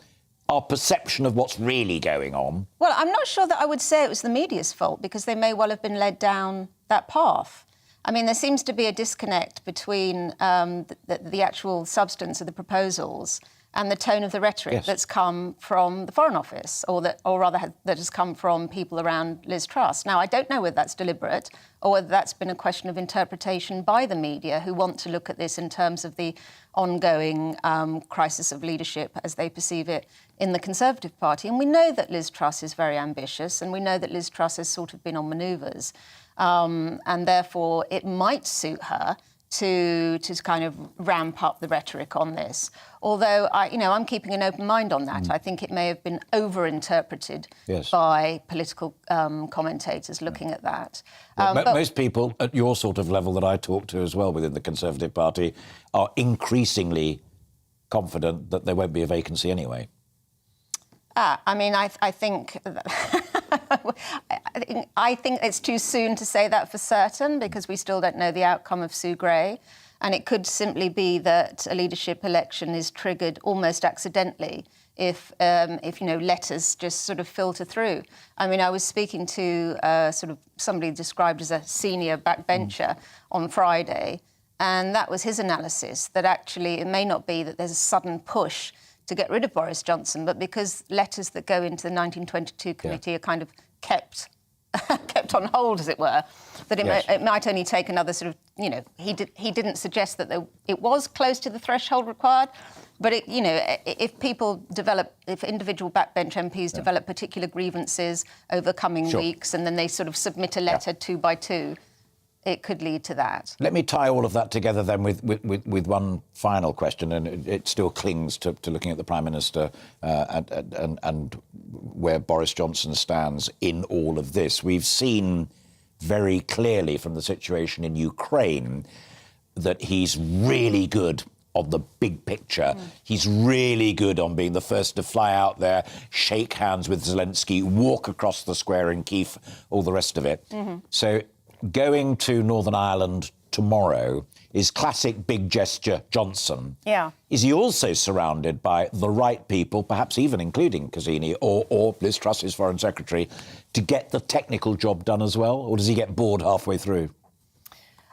our perception of what's really going on? Well, I'm not sure that I would say it was the media's fault, because they may well have been led down that path. I mean, there seems to be a disconnect between the actual substance of the proposals and the tone of the rhetoric that's come from the Foreign Office, that has come from people around Liz Truss. Now, I don't know whether that's deliberate or whether that's been a question of interpretation by the media, who want to look at this in terms of the ongoing crisis of leadership as they perceive it in the Conservative Party. And we know that Liz Truss is very ambitious, and we know that Liz Truss has sort of been on manoeuvres, and therefore it might suit her to kind of ramp up the rhetoric on this. Although, I'm keeping an open mind on that. I think it may have been over-interpreted by political commentators looking at that. But most people at your sort of level that I talk to as well within the Conservative Party are increasingly confident that there won't be a vacancy anyway. I think I think it's too soon to say that for certain, because we still don't know the outcome of Sue Gray. And it could simply be that a leadership election is triggered almost accidentally if letters just sort of filter through. I mean, I was speaking to sort of somebody described as a senior backbencher on Friday, and that was his analysis, that actually it may not be that there's a sudden push to get rid of Boris Johnson, but because letters that go into the 1922 committee are kind of kept on hold, as it were, that it might only take another sort of, he didn't suggest that it was close to the threshold required, but if individual backbench MPs develop particular grievances over coming weeks, and then they sort of submit a letter 2 by 2, it could lead to that. Let me tie all of that together then with one final question, and it still clings to looking at the Prime Minister and where Boris Johnson stands in all of this. We've seen very clearly from the situation in Ukraine that he's really good on the big picture. He's really good on being the first to fly out there, shake hands with Zelensky, walk across the square in Kyiv, all the rest of it. So going to Northern Ireland tomorrow is classic big gesture Johnson. Is he also surrounded by the right people, perhaps even including Casini or Liz Truss, his Foreign Secretary, to get the technical job done as well? Or does he get bored halfway through?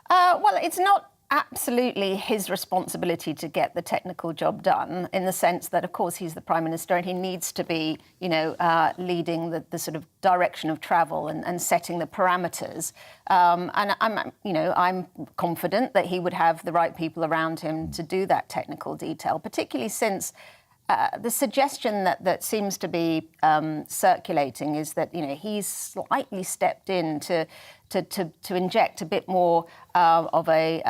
Well, it's not absolutely his responsibility to get the technical job done, in the sense that, of course, he's the Prime Minister and he needs to be, leading the sort of direction of travel and setting the parameters. And I'm confident that he would have the right people around him to do that technical detail, particularly since the suggestion that seems to be circulating is that, he's slightly stepped in to inject a bit more of a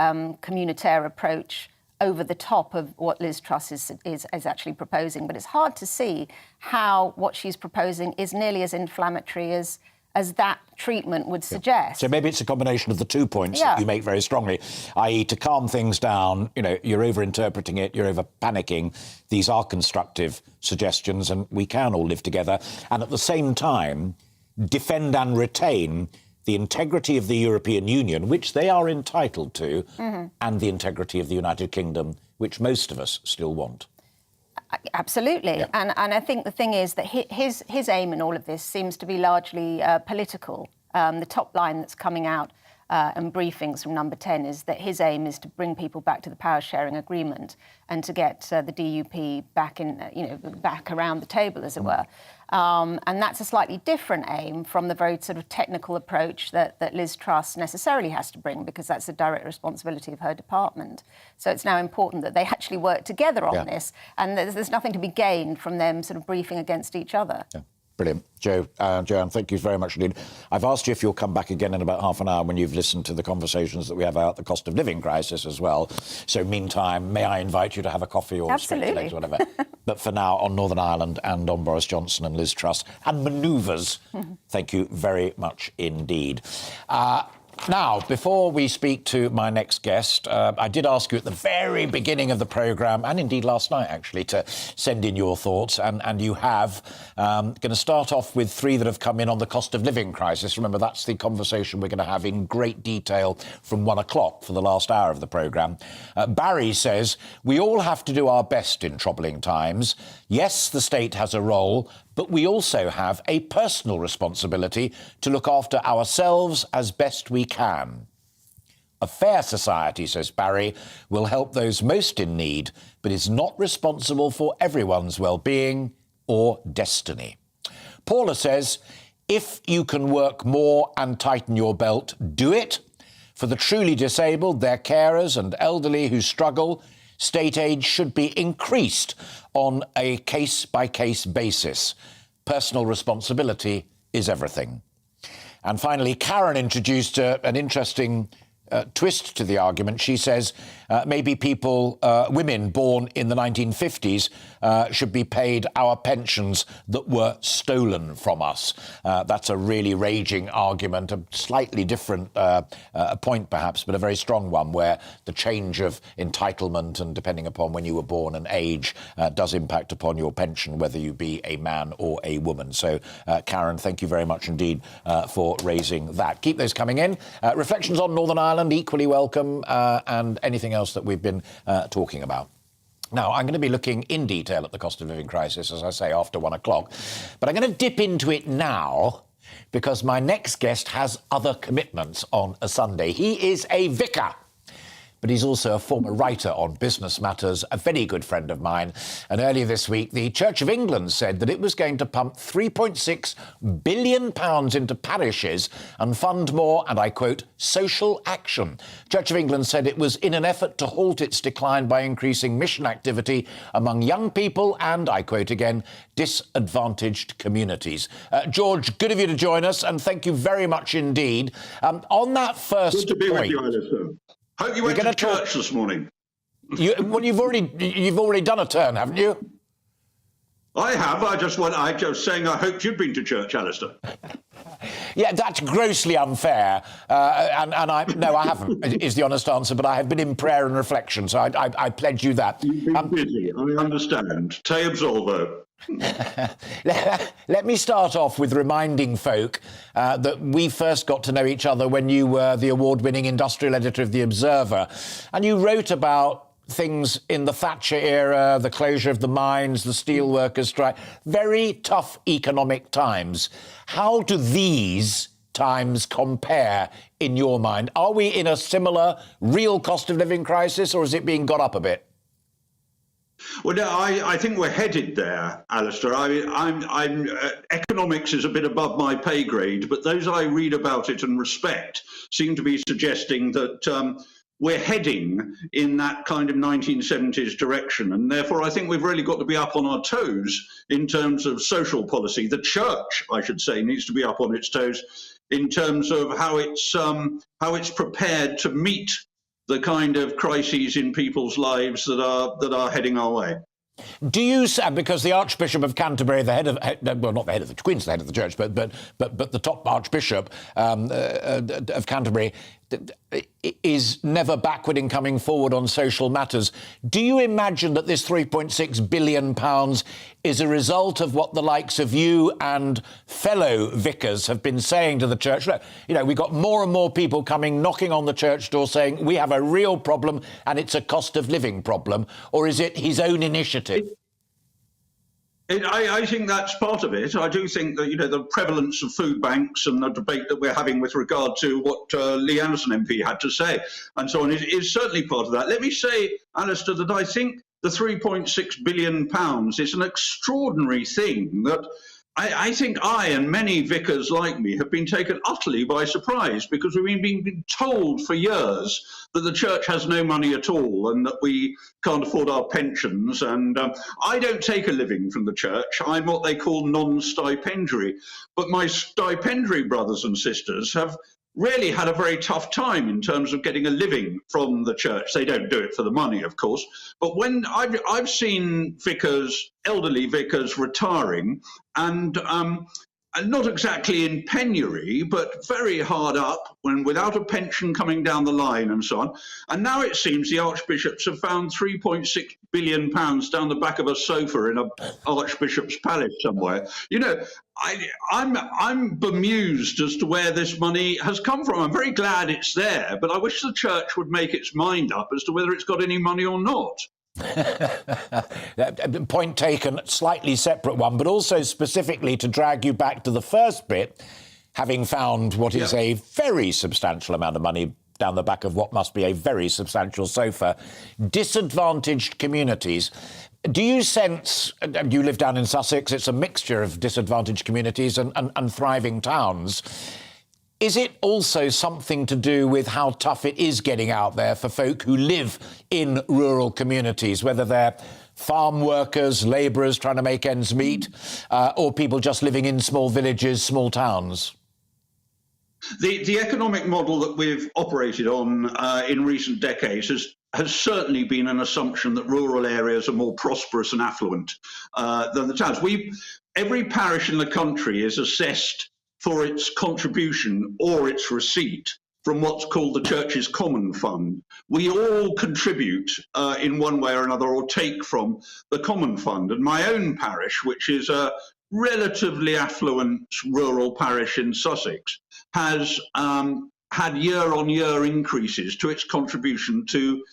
communautaire approach over the top of what Liz Truss is actually proposing. But it's hard to see how what she's proposing is nearly as inflammatory as that treatment would suggest. So maybe it's a combination of the 2 points that you make very strongly, i.e. to calm things down, you're over-interpreting it, you're over-panicking. These are constructive suggestions and we can all live together. And at the same time, defend and retain the integrity of the European Union, which they are entitled to, and the integrity of the United Kingdom, which most of us still want. Absolutely. And I think the thing is that his aim in all of this seems to be largely political. The top line that's coming out and briefings from Number 10 is that his aim is to bring people back to the power sharing agreement and to get the DUP back back around the table, as it were. And that's a slightly different aim from the very sort of technical approach that Liz Truss necessarily has to bring, because that's a direct responsibility of her department. So it's now important that they actually work together on this, and there's nothing to be gained from them sort of briefing against each other. Brilliant. Joanne, thank you very much indeed. I've asked you if you'll come back again in about half an hour when you've listened to the conversations that we have about the cost of living crisis as well. So meantime, may I invite you to have a coffee or speculate or whatever. But for now, on Northern Ireland and on Boris Johnson and Liz Truss and manoeuvres, thank you very much indeed. Now, before we speak to my next guest, I did ask you at the very beginning of the programme, and indeed last night, actually, to send in your thoughts, and you have. Going to start off with three that have come in on the cost of living crisis. Remember, that's the conversation we're going to have in great detail from 1 o'clock for the last hour of the programme. Barry says, we all have to do our best in troubling times. Yes, the state has a role, but we also have a personal responsibility to look after ourselves as best we can. A fair society, says Barry, will help those most in need, but is not responsible for everyone's well-being or destiny. Paula says, if you can work more and tighten your belt, do it. For the truly disabled, their carers and elderly who struggle, state aid should be increased on a case-by-case basis. Personal responsibility is everything. And finally, Karen introduced an interesting twist to the argument. She says maybe women born in the 1950s should be paid our pensions that were stolen from us. That's a really raging argument, a slightly different point perhaps, but a very strong one, where the change of entitlement and depending upon when you were born and age does impact upon your pension, whether you be a man or a woman. So, Karen, thank you very much indeed for raising that. Keep those coming in. Reflections on Northern Ireland, equally welcome, and anything else that we've been talking about. Now, I'm going to be looking in detail at the cost of living crisis, as I say, after 1 o'clock. But I'm going to dip into it now because my next guest has other commitments on a Sunday. He is a vicar, but he's also a former writer on business matters, a very good friend of mine. And earlier this week, the Church of England said that it was going to pump £3.6 billion into parishes and fund more, and I quote, social action. Church of England said it was in an effort to halt its decline by increasing mission activity among young people and, I quote again, disadvantaged communities. George, good of you to join us, and thank you very much indeed. On that first good to be point, with you, Alistair. Hope you went to church this morning. Well, you've already done a turn, haven't you? I have. I just saying I hoped you'd been to church, Alistair. Yeah, that's grossly unfair. And I haven't, is the honest answer, but I have been in prayer and reflection, so I pledge you that. You've been busy, I understand. Te absolvo. Let me start off with reminding folk that we first got to know each other when you were the award-winning industrial editor of The Observer, and you wrote about things in the Thatcher era, the closure of the mines, the steelworkers' strike, very tough economic times. How do these times compare in your mind? Are we in a similar real cost of living crisis, or is it being got up a bit? Well, no, I think we're headed there, Alistair. Economics is a bit above my pay grade, but those I read about it and respect seem to be suggesting that we're heading in that kind of 1970s direction. And therefore, I think we've really got to be up on our toes in terms of social policy. The church, I should say, needs to be up on its toes in terms of how it's prepared to meet the kind of crises in people's lives that are heading our way. Do you, because the Archbishop of Canterbury, the head of, well, not the head of the Queen's the head of the church, but the top Archbishop of Canterbury is never backward in coming forward on social matters. Do you imagine that this £3.6 billion is a result of what the likes of you and fellow vicars have been saying to the church? Look, you know, we've got more and more people coming, knocking on the church door saying we have a real problem and it's a cost of living problem, or is it his own initiative? I think that's part of it. I do think that, you know, the prevalence of food banks and the debate that we're having with regard to what Lee Anderson MP had to say and so on is certainly part of that. Let me say, Alistair, that I think the £3.6 billion is an extraordinary thing that I think I and many vicars like me have been taken utterly by surprise, because we've been told for years that the church has no money at all and that we can't afford our pensions. And I don't take a living from the church. I'm what they call non-stipendiary. But my stipendiary brothers and sisters have really had a very tough time in terms of getting a living from the church. They don't do it for the money, of course. But when I've seen vicars, elderly vicars, retiring, and not exactly in penury, but very hard up, when without a pension coming down the line and so on. And now it seems the archbishops have found £3.6 billion down the back of a sofa in an archbishop's palace somewhere. You know, I'm bemused as to where this money has come from. I'm very glad it's there, but I wish the church would make its mind up as to whether it's got any money or not. Point taken, slightly separate one, but also specifically to drag you back to the first bit, having found what is a very substantial amount of money down the back of what must be a very substantial sofa. Disadvantaged communities. Do you sense, you live down in Sussex, it's a mixture of disadvantaged communities and thriving towns. Is it also something to do with how tough it is getting out there for folk who live in rural communities, whether they're farm workers, labourers trying to make ends meet, or people just living in small villages, small towns? The economic model that we've operated on in recent decades has certainly been an assumption that rural areas are more prosperous and affluent than the towns. Every parish in the country is assessed for its contribution or its receipt from what's called the Church's Common Fund. We all contribute in one way or another, or take from the Common Fund. And my own parish, which is a relatively affluent rural parish in Sussex, has had year-on-year increases to its contribution to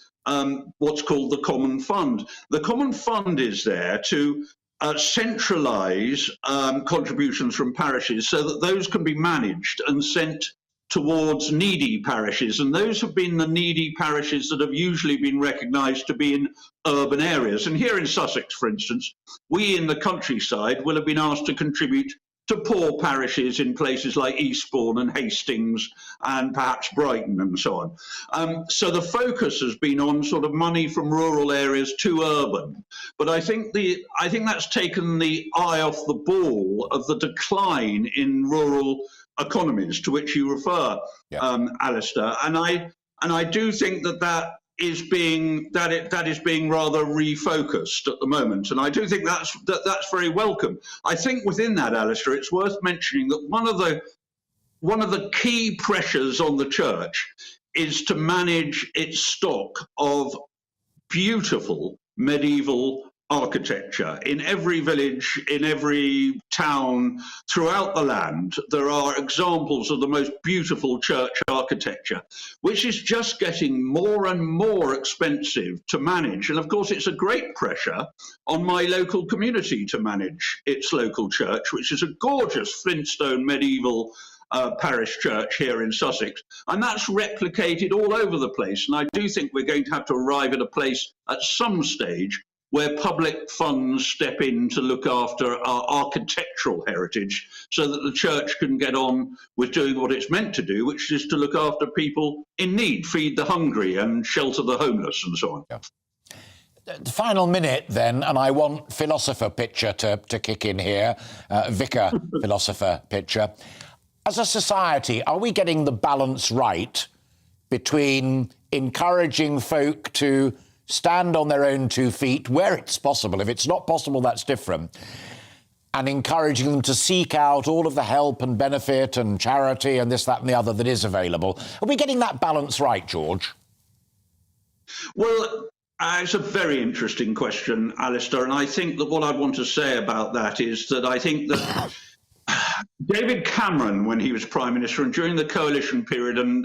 what's called the Common Fund. The Common Fund is there to centralise contributions from parishes so that those can be managed and sent towards needy parishes. And those have been the needy parishes that have usually been recognised to be in urban areas. And here in Sussex, for instance, we in the countryside will have been asked to contribute to poor parishes in places like Eastbourne and Hastings and perhaps Brighton and so on. So the focus has been on sort of money from rural areas to urban. But I think that's taken the eye off the ball of the decline in rural economies to which you refer, Alistair. And I do think that is being rather refocused at the moment, and I do think that's very welcome. I think within that, Alistair, it's worth mentioning that one of the key pressures on the church is to manage its stock of beautiful medieval architecture. In every village, in every town throughout the land, there are examples of the most beautiful church architecture, which is just getting more and more expensive to manage. And of course, it's a great pressure on my local community to manage its local church, which is a gorgeous Flintstone medieval parish church here in Sussex, and that's replicated all over the place. And I do think we're going to have to arrive at a place at some stage where public funds step in to look after our architectural heritage so that the church can get on with doing what it's meant to do, which is to look after people in need, feed the hungry and shelter the homeless and so on. The final minute then, and I want philosopher picture to kick in here, vicar philosopher picture. As a society, are we getting the balance right between encouraging folk to stand on their own 2 feet where it's possible? If it's not possible, that's different. And encouraging them to seek out all of the help and benefit and charity and this, that and the other that is available. Are we getting that balance right, George? Well, it's a very interesting question, Alistair. And I think that what I want to say about that is that I think that David Cameron, when he was Prime Minister and during the coalition period and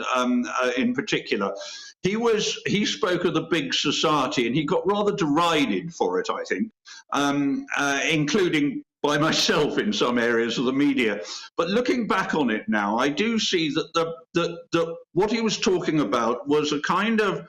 in particular, he spoke of the big society and he got rather derided for it, I think, including by myself in some areas of the media. But looking back on it now, I do see that what he was talking about was a kind of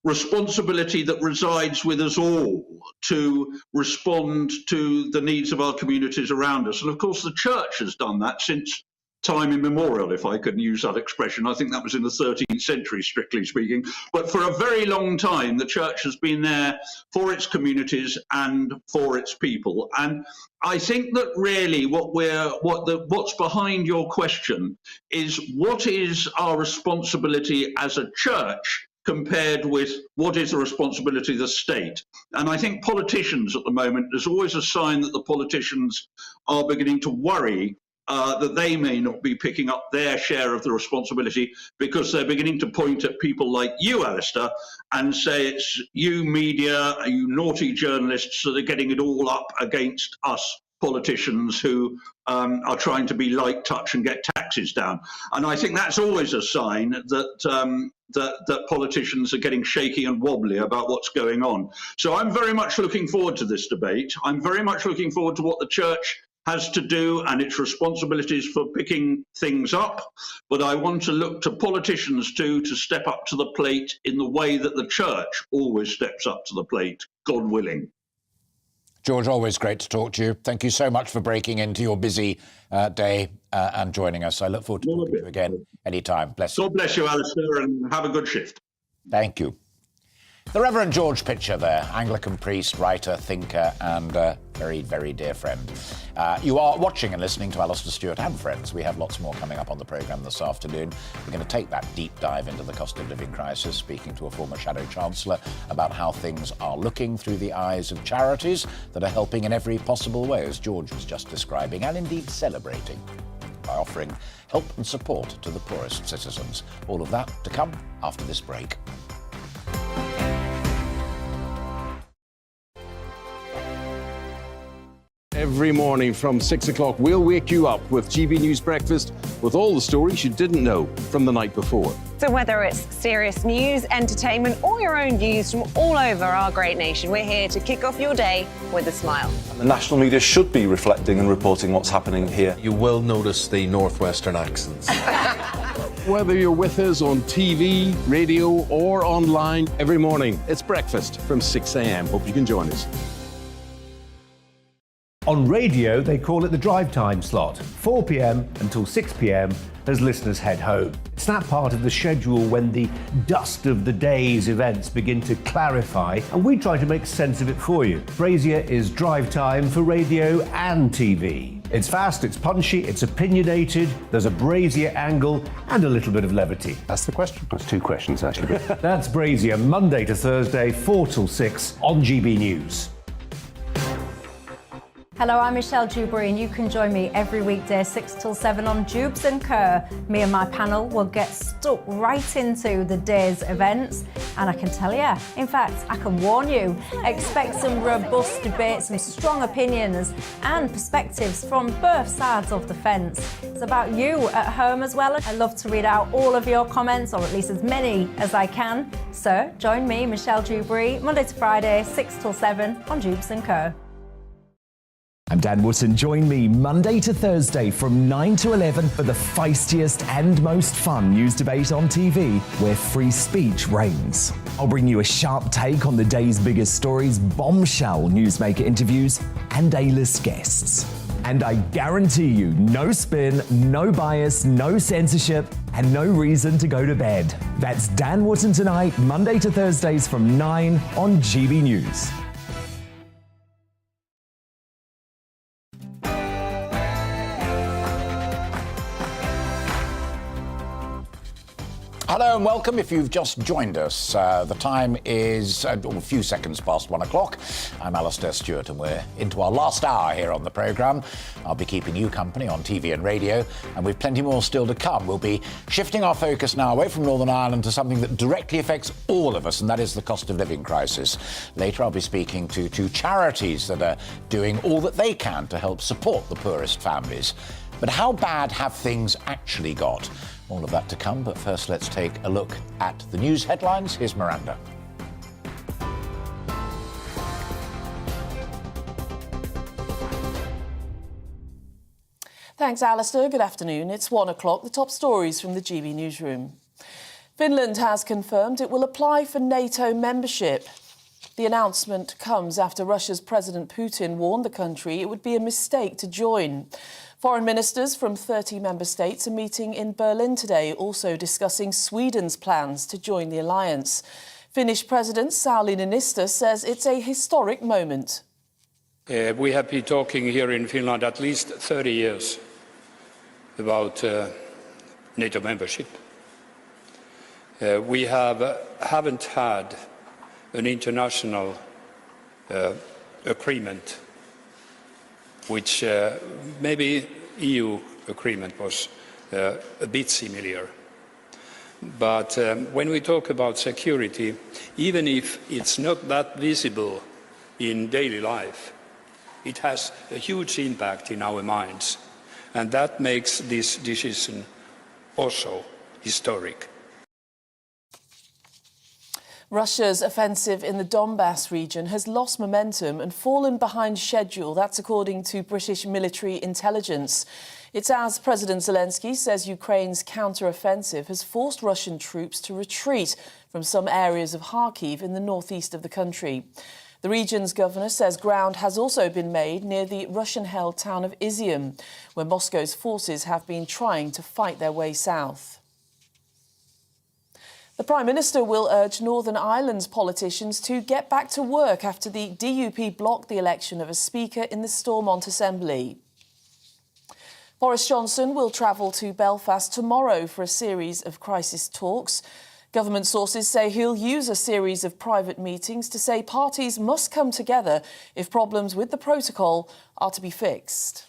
responsibility that resides with us all to respond to the needs of our communities around us. And of course, the church has done that since time immemorial, if I can use that expression. I think that was in the 13th century, strictly speaking. But for a very long time, the church has been there for its communities and for its people. And I think that really what's behind your question is, what is our responsibility as a church compared with what is the responsibility of the state? And I think politicians at the moment, there's always a sign that the politicians are beginning to worry that they may not be picking up their share of the responsibility, because they're beginning to point at people like you, Alistair, and say it's you media, you naughty journalists that are getting it all up against us politicians who are trying to be light touch and get taxes down. And I think that's always a sign that that politicians are getting shaky and wobbly about what's going on. So I'm very much looking forward to this debate. I'm very much looking forward to what the church has to do and its responsibilities for picking things up. But I want to look to politicians too to step up to the plate in the way that the church always steps up to the plate, God willing. George, always great to talk to you. Thank you so much for breaking into your busy day and joining us. I look forward to talking to you again anytime. Bless you. God bless you, Alistair, and have a good shift. Thank you. The Reverend George Pitcher there, Anglican priest, writer, thinker, and very, very dear friend. You are watching and listening to Alastair Stewart and Friends. We have lots more coming up on the programme this afternoon. We're going to take that deep dive into the cost of living crisis, speaking to a former Shadow Chancellor about how things are looking through the eyes of charities that are helping in every possible way, as George was just describing, and indeed celebrating by offering help and support to the poorest citizens. All of that to come after this break. Every morning from 6 o'clock, we'll wake you up with GB News Breakfast with all the stories you didn't know from the night before. So whether it's serious news, entertainment, or your own views from all over our great nation, we're here to kick off your day with a smile. The national media should be reflecting and reporting what's happening here. You will notice the northwestern accents. Whether you're with us on TV, radio, or online, every morning, it's breakfast from 6 a.m. Hope you can join us. On radio, they call it the drive time slot, 4 p.m. until 6 p.m. as listeners head home. It's that part of the schedule when the dust of the day's events begin to clarify, and we try to make sense of it for you. Brazier is drive time for radio and TV. It's fast, it's punchy, it's opinionated, there's a Brazier angle and a little bit of levity. That's the question. That's two questions, actually. That's Brazier, Monday to Thursday, 4 till 6 on GB News. Hello, I'm Michelle Dewberry, and you can join me every weekday 6 till 7 on Jubes and Kerr. Me and my panel will get stuck right into the day's events, and I can tell you, in fact, I can warn you, expect some robust debate, some strong opinions and perspectives from both sides of the fence. It's about you at home as well. I love to read out all of your comments, or at least as many as I can. So join me, Michelle Dewberry, Monday to Friday, 6 till 7 on Jubes and Kerr. I'm Dan Wootton. Join me Monday to Thursday from 9 to 11 for the feistiest and most fun news debate on TV, where free speech reigns. I'll bring you a sharp take on the day's biggest stories, bombshell newsmaker interviews, and A-list guests. And I guarantee you, no spin, no bias, no censorship, and no reason to go to bed. That's Dan Wootton tonight, Monday to Thursdays from 9 on GB News. Hello and welcome if you've just joined us. The time is a few seconds past 1 o'clock. I'm Alastair Stewart and we're into our last hour here on the programme. I'll be keeping you company on TV and radio, and we've plenty more still to come. We'll be shifting our focus now away from Northern Ireland to something that directly affects all of us, and that is the cost of living crisis. Later I'll be speaking to two charities that are doing all that they can to help support the poorest families. But how bad have things actually got? All of that to come, but first let's take a look at the news headlines. Here's Miranda. Thanks, Alistair. Good afternoon. It's 1 o'clock. The top stories from the GB newsroom. Finland has confirmed it will apply for NATO membership. The announcement comes after Russia's President Putin warned the country it would be a mistake to join. Foreign ministers from 30 member states are meeting in Berlin today, also discussing Sweden's plans to join the alliance. Finnish President Sauli Niinistö says it's a historic moment. We have been talking here in Finland at least 30 years about NATO membership. We haven't had an international agreement, which maybe EU agreement was a bit similar. But when we talk about security, even if it's not that visible in daily life, it has a huge impact in our minds. And that makes this decision also historic. Russia's offensive in the Donbass region has lost momentum and fallen behind schedule. That's according to British military intelligence. It's as President Zelensky says Ukraine's counter-offensive has forced Russian troops to retreat from some areas of Kharkiv in the northeast of the country. The region's governor says ground has also been made near the Russian-held town of Izium, where Moscow's forces have been trying to fight their way south. The Prime Minister will urge Northern Ireland's politicians to get back to work after the DUP blocked the election of a Speaker in the Stormont Assembly. Boris Johnson will travel to Belfast tomorrow for a series of crisis talks. Government sources say he'll use a series of private meetings to say parties must come together if problems with the protocol are to be fixed.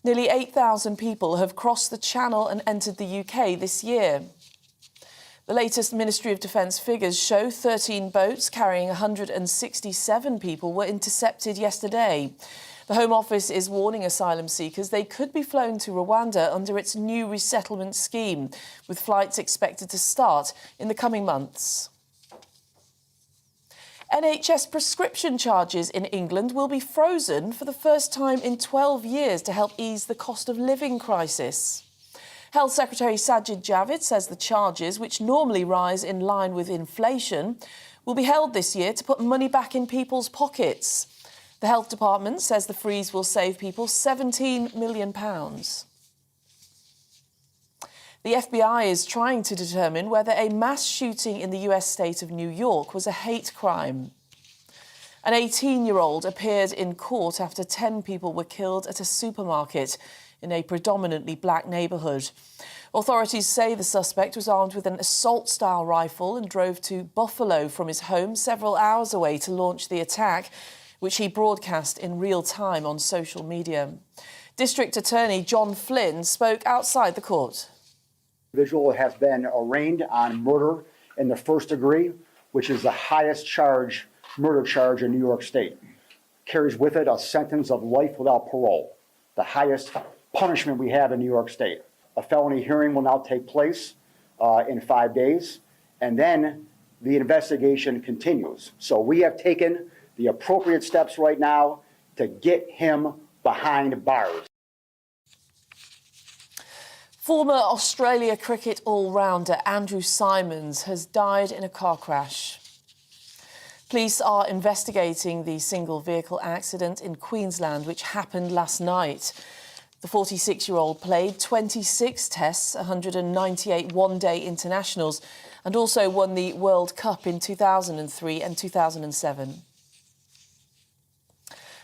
Nearly 8,000 people have crossed the Channel and entered the UK this year. The latest Ministry of Defence figures show 13 boats carrying 167 people were intercepted yesterday. The Home Office is warning asylum seekers they could be flown to Rwanda under its new resettlement scheme, with flights expected to start in the coming months. NHS prescription charges in England will be frozen for the first time in 12 years to help ease the cost of living crisis. Health Secretary Sajid Javid says the charges, which normally rise in line with inflation, will be held this year to put money back in people's pockets. The Health Department says the freeze will save people £17 million. The FBI is trying to determine whether a mass shooting in the US state of New York was a hate crime. An 18-year-old appeared in court after 10 people were killed at a supermarket in a predominantly black neighbourhood. Authorities say the suspect was armed with an assault-style rifle and drove to Buffalo from his home several hours away to launch the attack, which he broadcast in real time on social media. District Attorney John Flynn spoke outside the court. The individual has been arraigned on murder in the first degree, which is the highest murder charge in New York State. Carries with it a sentence of life without parole, the highest punishment we have in New York State. A felony hearing will now take place in 5 days, and then the investigation continues. So we have taken the appropriate steps right now to get him behind bars. Former Australia cricket all-rounder Andrew Symonds has died in a car crash. Police are investigating the single-vehicle accident in Queensland, which happened last night. The 46-year-old played 26 tests, 198 one-day internationals, and also won the World Cup in 2003 and 2007.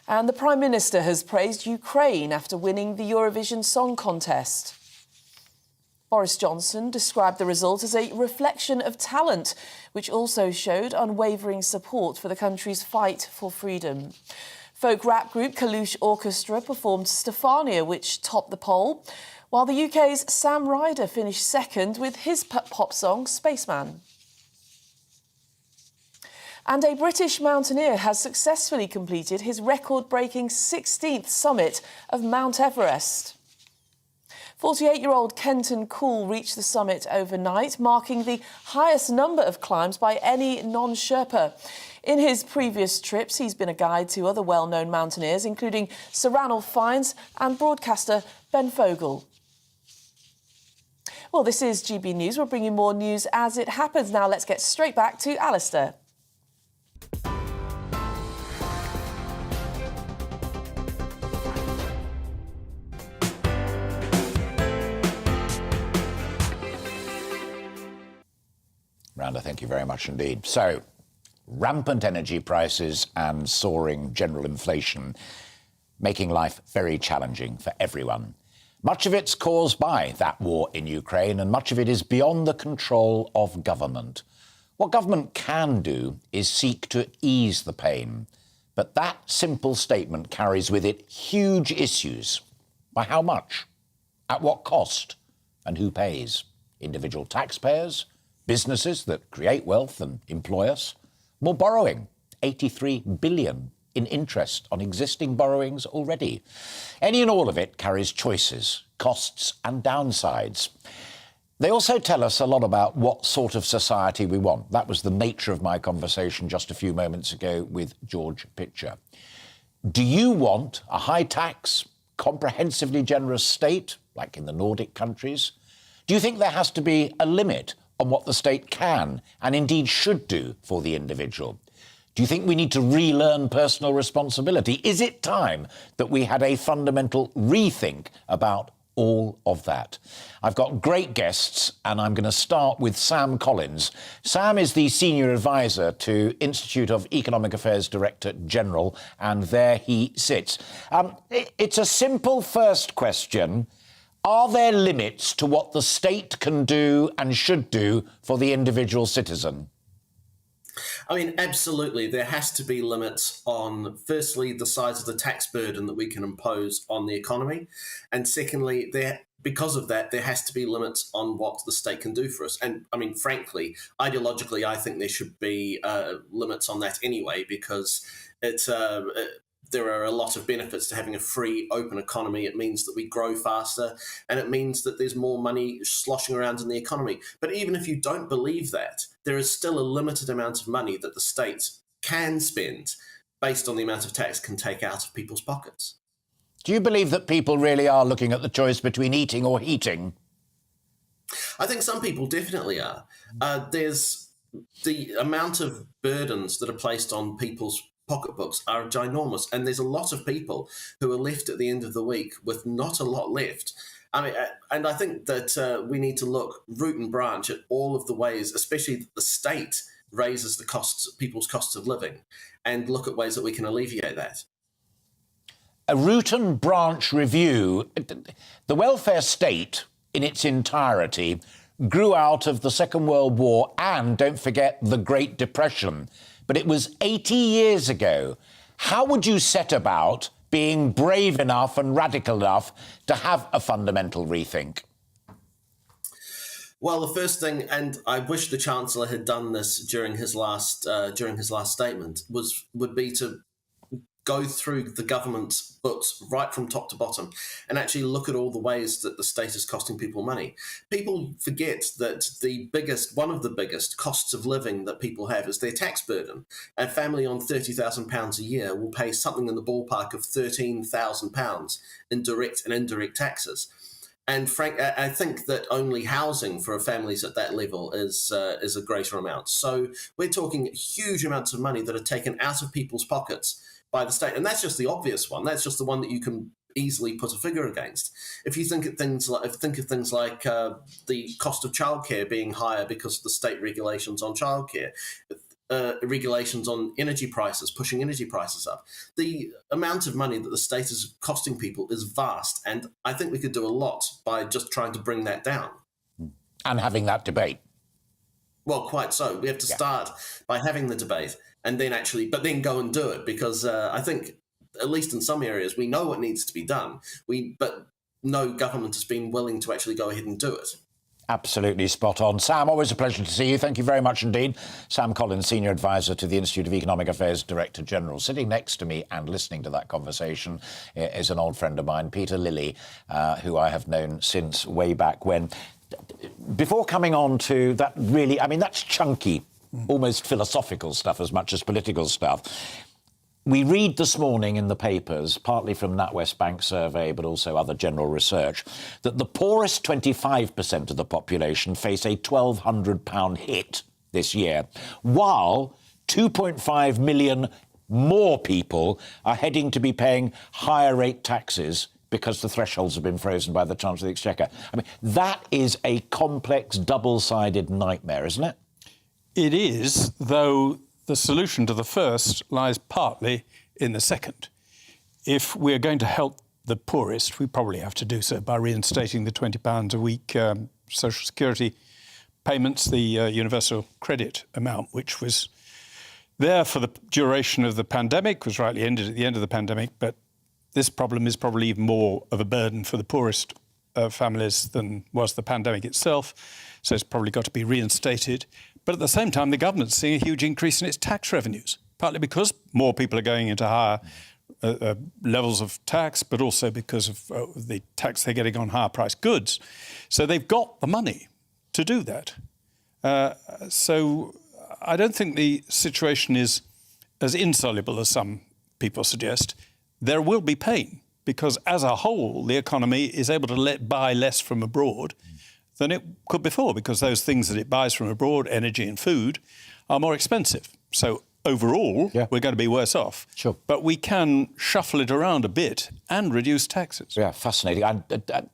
And the Prime Minister has praised Ukraine after winning the Eurovision Song Contest. Boris Johnson described the result as a reflection of talent, which also showed unwavering support for the country's fight for freedom. Folk rap group Kalush Orchestra performed Stefania, which topped the poll, while the UK's Sam Ryder finished second with his pop song Spaceman. And a British mountaineer has successfully completed his record-breaking 16th summit of Mount Everest. 48-year-old Kenton Cool reached the summit overnight, marking the highest number of climbs by any non-Sherpa. In his previous trips, he's been a guide to other well-known mountaineers, including Sir Ranulph Fiennes and broadcaster Ben Fogle. Well, this is GB News. We're bringing more news as it happens. Now let's get straight back to Alistair. Randa, thank you very much indeed. So, rampant energy prices and soaring general inflation making life very challenging for everyone. Much of it's caused by that war in Ukraine, and much of it is beyond the control of government. What government can do is seek to ease the pain. But that simple statement carries with it huge issues. By how much? At what cost? And who pays? Individual taxpayers? Businesses that create wealth and employ us? More borrowing, 83 billion in interest on existing borrowings already. Any and all of it carries choices, costs and downsides. They also tell us a lot about what sort of society we want. That was the nature of my conversation just a few moments ago with George Pitcher. Do you want a high tax, comprehensively generous state, like in the Nordic countries? Do you think there has to be a limit on what the state can and indeed should do for the individual? Do you think we need to relearn personal responsibility? Is it time that we had a fundamental rethink about all of that? I've got great guests, and I'm going to start with Sam Collins. Sam is the Senior Advisor to Institute of Economic Affairs Director General, and there he sits. It's a simple first question. Are there limits to what the state can do and should do for the individual citizen? I mean, absolutely. There has to be limits on, firstly, the size of the tax burden that we can impose on the economy. And secondly, because of that, there has to be limits on what the state can do for us. And I mean, frankly, ideologically, I think there should be limits on that anyway, because there are a lot of benefits to having a free, open economy. It means that we grow faster, and it means that there's more money sloshing around in the economy. But even if you don't believe that, there is still a limited amount of money that the state can spend based on the amount of tax it can take out of people's pockets. Do you believe that people really are looking at the choice between eating or heating? I think some people definitely are. There's the amount of burdens that are placed on people's pocketbooks are ginormous, and there's a lot of people who are left at the end of the week with not a lot left. I mean, and I think that we need to look root and branch at all of the ways, especially that the state raises the costs, people's costs of living, and look at ways that we can alleviate that. A root and branch review. The welfare state in its entirety grew out of the Second World War and, don't forget, the Great Depression. But it was 80 years ago. How would you set about being brave enough and radical enough to have a fundamental rethink? Well, the first thing, and I wish the Chancellor had done this during his last statement, would be to go through the government's books right from top to bottom and actually look at all the ways that the state is costing people money. People forget that one of the biggest costs of living that people have is their tax burden. A family on £30,000 a year will pay something in the ballpark of £13,000 in direct and indirect taxes. And I think that only housing for families at that level is a greater amount. So we're talking huge amounts of money that are taken out of people's pockets by the state. And that's just the obvious one. That's just the one that you can easily put a figure against. If you think of things like the cost of childcare being higher because of the state regulations on childcare, regulations on energy prices, pushing energy prices up, the amount of money that the state is costing people is vast. And I think we could do a lot by just trying to bring that down. And having that debate. Well, quite so. We have to start by having the debate and then but then go and do it, because I think, at least in some areas, we know what needs to be done, but no government has been willing to actually go ahead and do it. Absolutely spot on. Sam, always a pleasure to see you. Thank you very much indeed. Sam Collins, Senior Advisor to the Institute of Economic Affairs Director General. Sitting next to me and listening to that conversation is an old friend of mine, Peter Lilly, who I have known since way back when. Before coming on to that really, I mean, that's chunky, almost philosophical stuff as much as political stuff. We read this morning in the papers, partly from NatWest Bank survey, but also other general research, that the poorest 25% of the population face a £1,200 hit this year, while 2.5 million more people are heading to be paying higher rate taxes because the thresholds have been frozen by the Chancellor of the Exchequer. I mean, that is a complex, double-sided nightmare, isn't it? It is, though the solution to the first lies partly in the second. If we're going to help the poorest, we probably have to do so by reinstating the £20 a week social security payments, the universal credit amount, which was there for the duration of the pandemic, was rightly ended at the end of the pandemic, but this problem is probably even more of a burden for the poorest families than was the pandemic itself, so it's probably got to be reinstated. But at the same time, the government's seeing a huge increase in its tax revenues, partly because more people are going into higher levels of tax, but also because of the tax they're getting on higher priced goods. So they've got the money to do that. So I don't think the situation is as insoluble as some people suggest. There will be pain because as a whole, the economy is able to buy less from abroad than it could before because those things that it buys from abroad, energy and food, are more expensive. So overall, we're going to be worse off. Sure. But we can shuffle it around a bit and reduce taxes. Yeah, fascinating.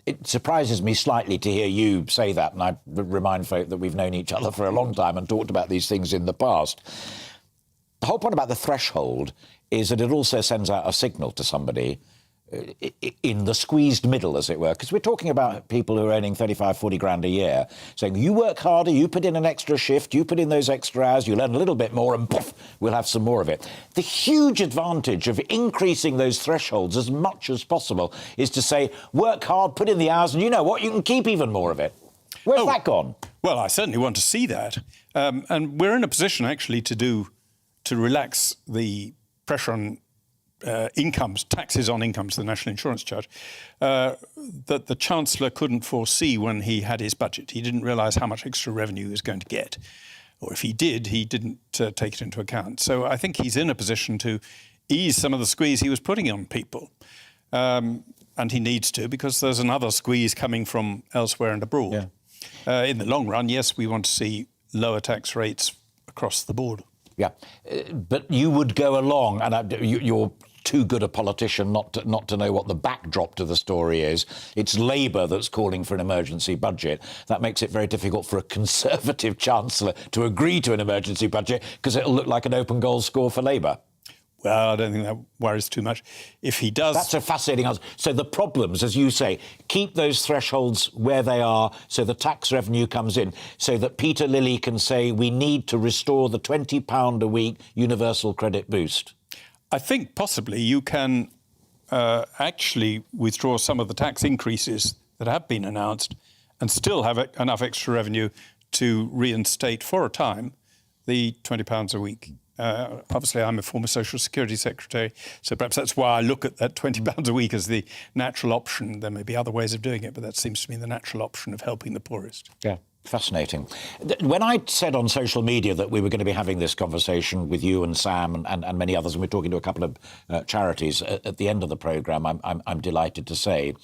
It surprises me slightly to hear you say that, and I remind folk that we've known each other for a long time and talked about these things in the past. The whole point about the threshold is that it also sends out a signal to somebody in the squeezed middle, as it were, because we're talking about people who are earning 35, 40 grand a year, saying, you work harder, you put in an extra shift, you put in those extra hours, you'll earn a little bit more, and poof, we'll have some more of it. The huge advantage of increasing those thresholds as much as possible is to say, work hard, put in the hours, and you know what, you can keep even more of it. Where's that gone? Well, I certainly want to see that. And we're in a position, actually, to relax the pressure on incomes, taxes on incomes, the national insurance charge, that the Chancellor couldn't foresee when he had his budget. He didn't realise how much extra revenue he was going to get. Or if he did, he didn't take it into account. So I think he's in a position to ease some of the squeeze he was putting on people. And he needs to, because there's another squeeze coming from elsewhere and abroad. Yeah. In the long run, yes, we want to see lower tax rates across the board. Yeah, but you would go along, and you're too good a politician not to know what the backdrop to the story is. It's Labour that's calling for an emergency budget. That makes it very difficult for a Conservative Chancellor to agree to an emergency budget because it'll look like an open goal score for Labour. Well, I don't think that worries too much. If he does... That's a fascinating answer. So the problems, as you say, keep those thresholds where they are so the tax revenue comes in, so that Peter Lilly can say we need to restore the £20 a week universal credit boost. I think possibly you can actually withdraw some of the tax increases that have been announced and still have enough extra revenue to reinstate for a time the £20 a week. Obviously, I'm a former Social Security Secretary, so perhaps that's why I look at that £20 a week as the natural option. There may be other ways of doing it, but that seems to me the natural option of helping the poorest. Yeah. Fascinating. When I said on social media that we were going to be having this conversation with you and Sam and many others, and we're talking to a couple of charities at the end of the programme, I'm delighted to say,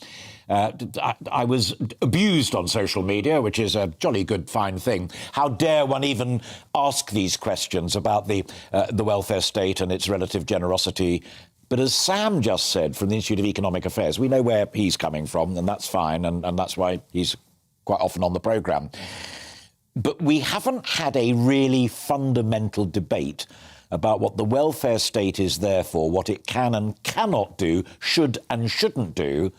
I was abused on social media, which is a jolly good, fine thing. How dare one even ask these questions about the welfare state and its relative generosity? But as Sam just said from the Institute of Economic Affairs, we know where he's coming from, and that's fine, and that's why he's quite often on the programme. But we haven't had a really fundamental debate about what the welfare state is there for, what it can and cannot do, should and shouldn't do,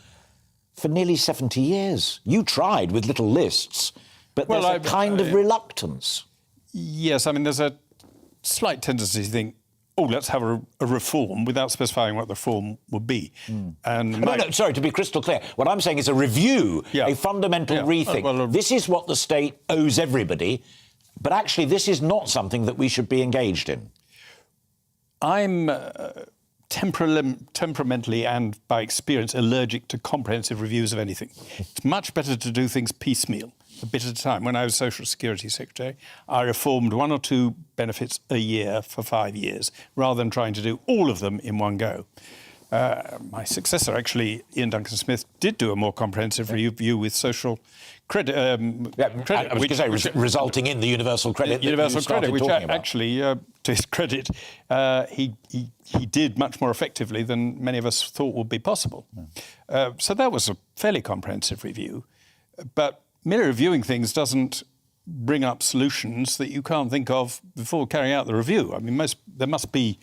for nearly 70 years. You tried with little lists, but there's a kind of reluctance. Yes, I mean, there's a slight tendency to think, oh, let's have a reform without specifying what the reform would be. And no, sorry, to be crystal clear, what I'm saying is a review, a fundamental rethink. This is what the state owes everybody, but actually this is not something that we should be engaged in. I'm temperamentally and by experience allergic to comprehensive reviews of anything. It's much better to do things piecemeal, a bit at a time. When I was Social Security Secretary, I reformed 1 or 2 benefits a year for 5 years, rather than trying to do all of them in one go. My successor, actually, Ian Duncan Smith, did do a more comprehensive review with social credit. I was going to say, resulting in the universal credit. Universal credit, which actually, to his credit, he did much more effectively than many of us thought would be possible. So that was a fairly comprehensive review. But merely reviewing things doesn't bring up solutions that you can't think of before carrying out the review. I mean, there must be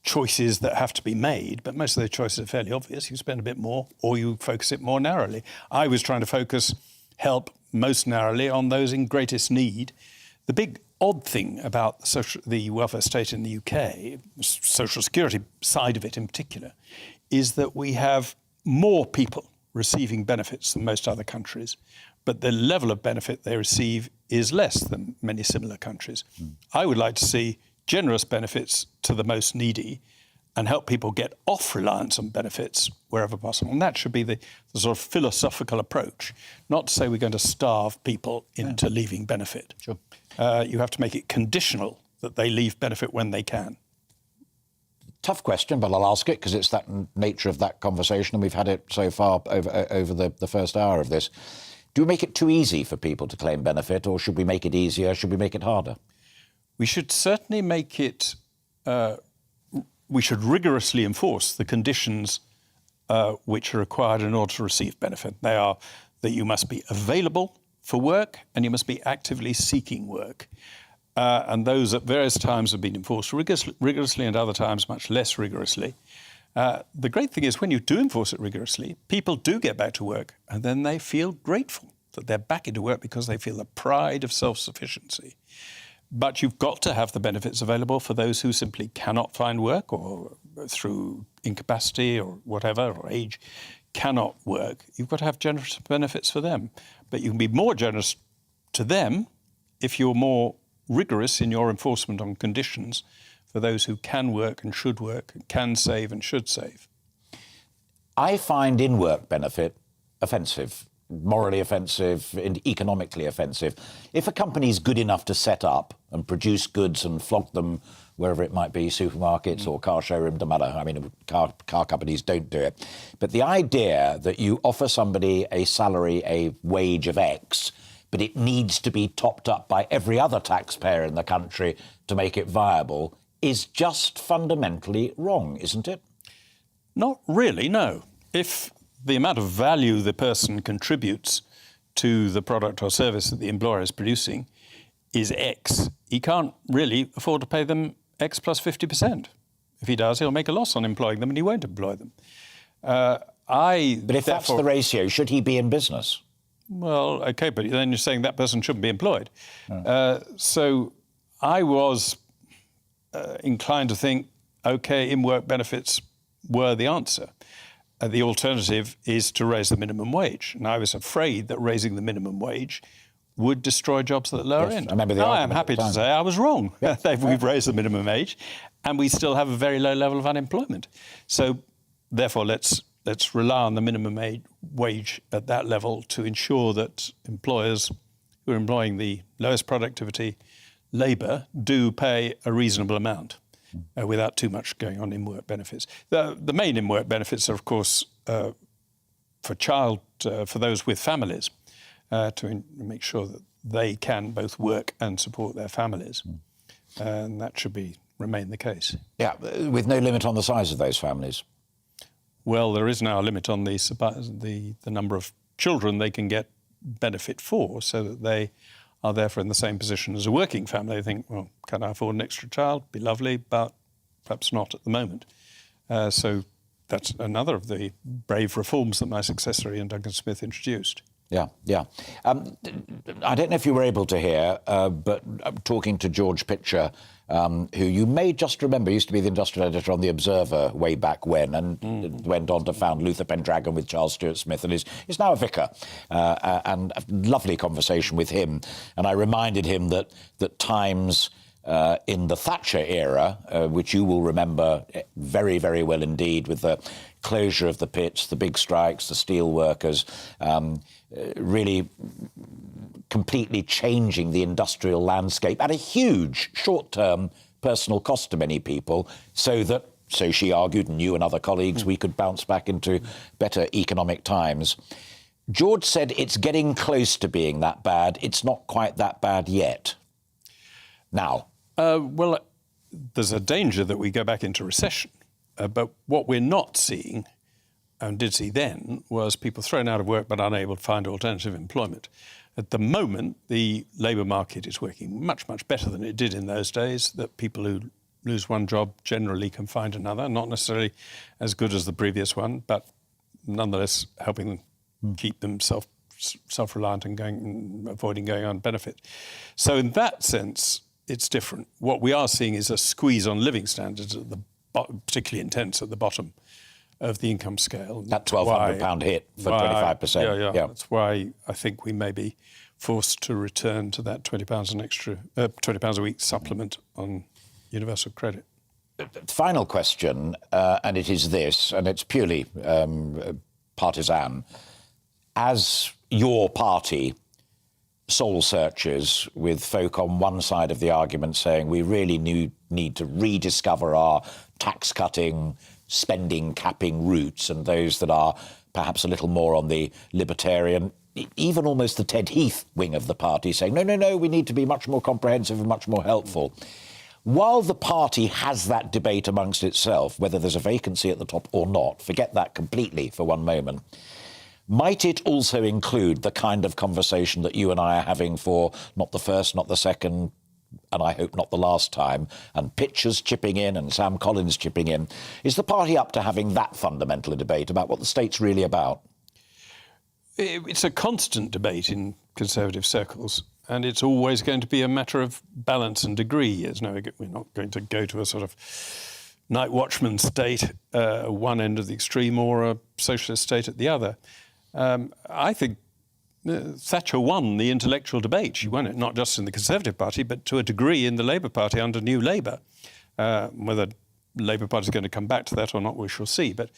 choices that have to be made, but most of those choices are fairly obvious. You spend a bit more or you focus it more narrowly. I was trying to help most narrowly on those in greatest need. The big odd thing about the welfare state in the UK, social security side of it in particular, is that we have more people receiving benefits than most other countries, but the level of benefit they receive is less than many similar countries. I would like to see generous benefits to the most needy and help people get off reliance on benefits wherever possible. And that should be the sort of philosophical approach, not to say we're going to starve people into leaving benefit. Sure. You have to make it conditional that they leave benefit when they can. Tough question, but I'll ask it because it's that nature of that conversation, and we've had it so far over the first hour of this. Do we make it too easy for people to claim benefit, or should we make it easier? Should we make it harder? We should certainly make it... we should rigorously enforce the conditions which are required in order to receive benefit. They are that you must be available for work and you must be actively seeking work. And those at various times have been enforced rigorously and other times much less rigorously. The great thing is when you do enforce it rigorously, people do get back to work and then they feel grateful that they're back into work because they feel the pride of self-sufficiency. But you've got to have the benefits available for those who simply cannot find work or through incapacity or whatever, or age, cannot work. You've got to have generous benefits for them. But you can be more generous to them if you're more rigorous in your enforcement on conditions for those who can work and should work, can save and should save. I find in-work benefit offensive. Morally offensive and economically offensive. If a company is good enough to set up and produce goods and flog them wherever it might be, supermarkets or car showroom, no matter. I mean, car companies don't do it. But the idea that you offer somebody a salary, a wage of X, but it needs to be topped up by every other taxpayer in the country to make it viable is just fundamentally wrong, isn't it? Not really, no. If the amount of value the person contributes to the product or service that the employer is producing is X, he can't really afford to pay them X plus 50%. If he does, he'll make a loss on employing them and he won't employ them. But if that's the ratio, should he be in business? Well, OK, but then you're saying that person shouldn't be employed. So I was inclined to think, OK, in-work benefits were the answer. The alternative is to raise the minimum wage. And I was afraid that raising the minimum wage would destroy jobs at the lower end. Now I am happy to say I was wrong. We've raised the minimum wage and we still have a very low level of unemployment. So therefore, let's rely on the minimum wage at that level to ensure that employers who are employing the lowest productivity labour do pay a reasonable amount. Without too much going on in work benefits. The main in work benefits are, of course, for those with families, to make sure that they can both work and support their families. And that should remain the case. Yeah, with no limit on the size of those families. Well, there is now a limit on the number of children they can get benefit for, so that they are therefore in the same position as a working family. They think, well, can I afford an extra child? Be lovely, but perhaps not at the moment. So that's another of the brave reforms that my successor, Ian Duncan Smith, introduced. Yeah. I don't know if you were able to hear, but talking to George Pitcher, who you may just remember used to be the industrial editor on The Observer way back when, and went on to found Luther Pendragon with Charles Stewart Smith, and is now a vicar. And a lovely conversation with him. And I reminded him that times in the Thatcher era, which you will remember very, very well indeed, with the closure of the pits, the big strikes, the steel workers, really completely changing the industrial landscape at a huge short-term personal cost to many people, so she argued, and you and other colleagues, we could bounce back into better economic times. George said it's getting close to being that bad. It's not quite that bad yet. Now. Well, there's a danger that we go back into recession. But what we're not seeing, and did see then, was people thrown out of work but unable to find alternative employment. At the moment, the labour market is working much, much better than it did in those days, that people who lose one job generally can find another, not necessarily as good as the previous one, but nonetheless helping them keep them self-reliant and avoiding going on benefit. So in that sense, it's different. What we are seeing is a squeeze on living standards, particularly intense at the bottom of the income scale. That £1,200 hit for 25%. Yeah. That's why I think we may be forced to return to that £20 a week supplement on universal credit. Final question, and it is this, and it's purely partisan. As your party soul searchers, with folk on one side of the argument saying we really need to rediscover our tax-cutting, spending-capping roots, and those that are perhaps a little more on the libertarian, even almost the Ted Heath wing of the party, saying, no, we need to be much more comprehensive and much more helpful. While the party has that debate amongst itself, whether there's a vacancy at the top or not, forget that completely for one moment, might it also include the kind of conversation that you and I are having for not the first, not the second, and I hope not the last time, and Pitcher's chipping in and Sam Collins chipping in? Is the party up to having that fundamental debate about what the state's really about? It's a constant debate in Conservative circles, and it's always going to be a matter of balance and degree. We're not going to go to a sort of night watchman state, one end of the extreme, or a socialist state at the other. I think Thatcher won the intellectual debate. She won it not just in the Conservative Party, but to a degree in the Labour Party under New Labour. Whether the Labour Party is going to come back to that or not, we shall see. But